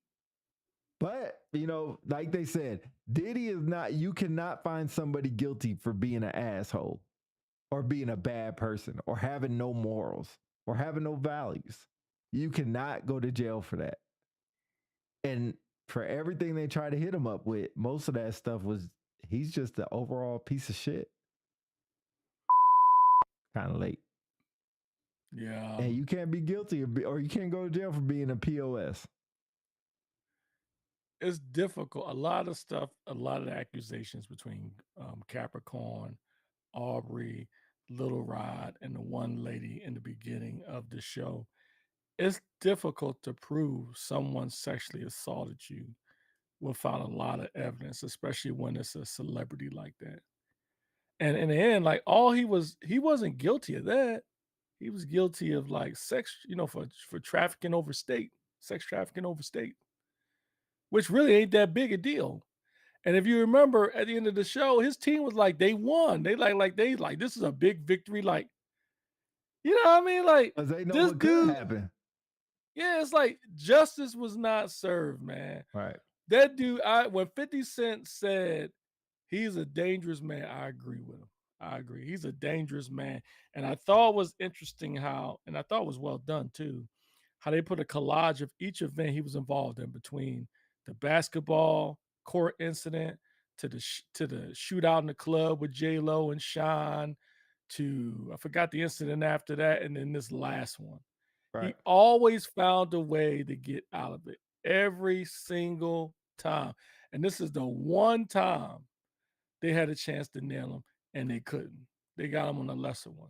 But you know, like they said, Diddy is not. You cannot find somebody guilty for being an asshole, or being a bad person, or having no morals, or having no values. You cannot go to jail for that. And for everything they try to hit him up with, most of that stuff was he's just an overall piece of shit. Kind of late. Yeah. And you can't be guilty or you can't go to jail for being a POS. It's difficult. A lot of stuff, a lot of the accusations between Capricorn, Aubrey, Little Rod, and the one lady in the beginning of the show. It's difficult to prove someone sexually assaulted you without a lot of evidence, especially when it's a celebrity like that. And in the end, like he wasn't guilty of that. He was guilty of like sex, for trafficking over state, sex trafficking over state, which really ain't that big a deal. And if you remember at the end of the show, his team was like, they won. They this is a big victory. Like, you know what I mean? Like Because they know this what could dude, happen. yeah, it's like justice was not served, man. Right. That dude, when 50 Cent said he's a dangerous man, I agree with him. I agree. He's a dangerous man. And I thought it was interesting and I thought it was well done too, how they put a collage of each event he was involved in, between the basketball court incident to the shootout in the club with J Lo and Sean, to I forgot the incident after that, and then this last one. Right. He always found a way to get out of it every single time. And this is the one time they had a chance to nail him and they couldn't. They got him on a lesser one.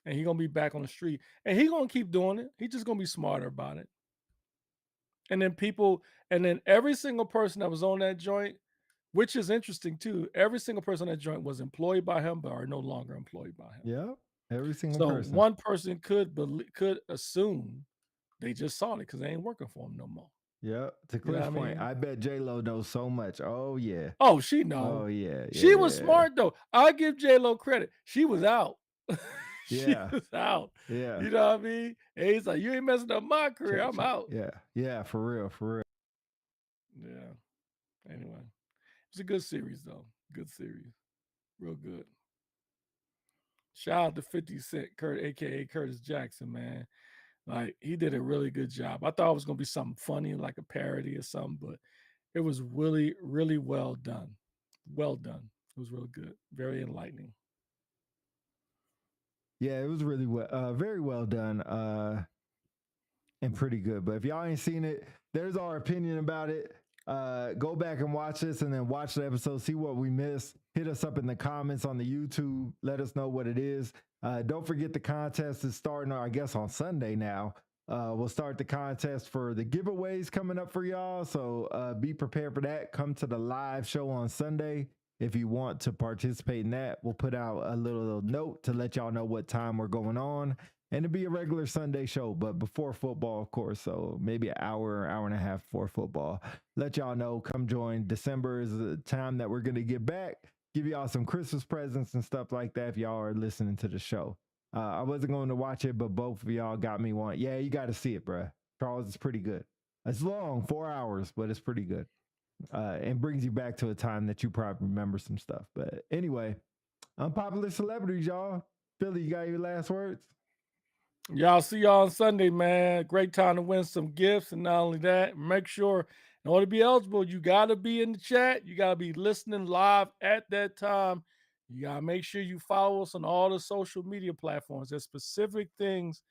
And he's gonna be back on the street. And he's gonna keep doing it. He's just gonna be smarter about it. And then every single person that was on that joint, which is interesting too, every single person on that joint was employed by him, but are no longer employed by him. Yeah. Every single So person. one person could assume they just saw it because they ain't working for him no more. Yeah. To You know Cliff's what I point, mean? I bet J Lo knows so much. Oh yeah. Oh, she know. Oh yeah. She was Yeah. smart though. I give J Lo credit. She was out. She Yeah. was out. Yeah. You know what I mean? And he's like, you ain't messing up my career. I'm out. Yeah. Yeah. For real. For real. Yeah. Anyway, it's a good series though. Good series. Real good. Shout out to 50 Cent, Kurt, aka Curtis Jackson, man. Like he did a really good job. I thought it was gonna be something funny, like a parody or something, but it was really, really well done. Well done. It was real good. Very enlightening. Yeah, it was really very well done, and pretty good. But if y'all ain't seen it, there's our opinion about it. Go back and watch this, and then watch the episode, see what we missed. Hit us up in the comments on the YouTube. Let us know what it is. Don't forget the contest is starting, I guess, on Sunday now. We'll start the contest for the giveaways coming up for y'all. So be prepared for that. Come to the live show on Sunday. If you want to participate in that, we'll put out a little note to let y'all know what time we're going on. And it'll be a regular Sunday show, but before football, of course. So maybe an hour and a half before football. Let y'all know, come join. December is the time that we're going to get back. Give y'all some Christmas presents and stuff like that if y'all are listening to the show. I wasn't going to watch it, but both of y'all got me one. Yeah, you got to see it, bruh. Charles, it's pretty good. It's long, 4 hours, but it's pretty good. And brings you back to a time that you probably remember some stuff. But anyway, Unpopular celebrities, y'all. Philly, you got your last words? Y'all see y'all on Sunday, man. Great time to win some gifts. And not only that, make sure in order to be eligible, you got to be in the chat. You got to be listening live at that time. You got to make sure you follow us on all the social media platforms. There's specific things,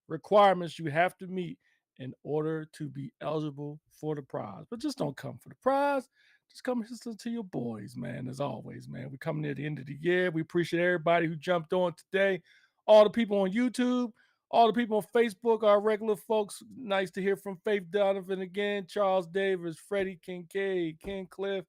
requirements you have to meet in order to be eligible for the prize. But just don't come for the prize. Just come listen to your boys, man. As always, man. We're coming near the end of the year. We appreciate everybody who jumped on today. All the people on YouTube, all the people on Facebook, our regular folks. Nice to hear from Faith Donovan again, Charles Davis, Freddie Kincaid, Ken Cliff.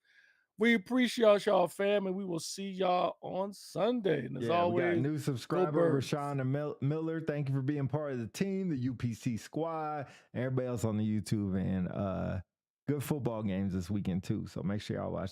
We appreciate y'all, fam, and we will see y'all on Sunday. And as Yeah, we got a always, new go subscriber, Birds. Rashawn Miller. Thank you for being part of the team, the UPC squad, and everybody else on the YouTube. And good football games this weekend, too. So make sure y'all watch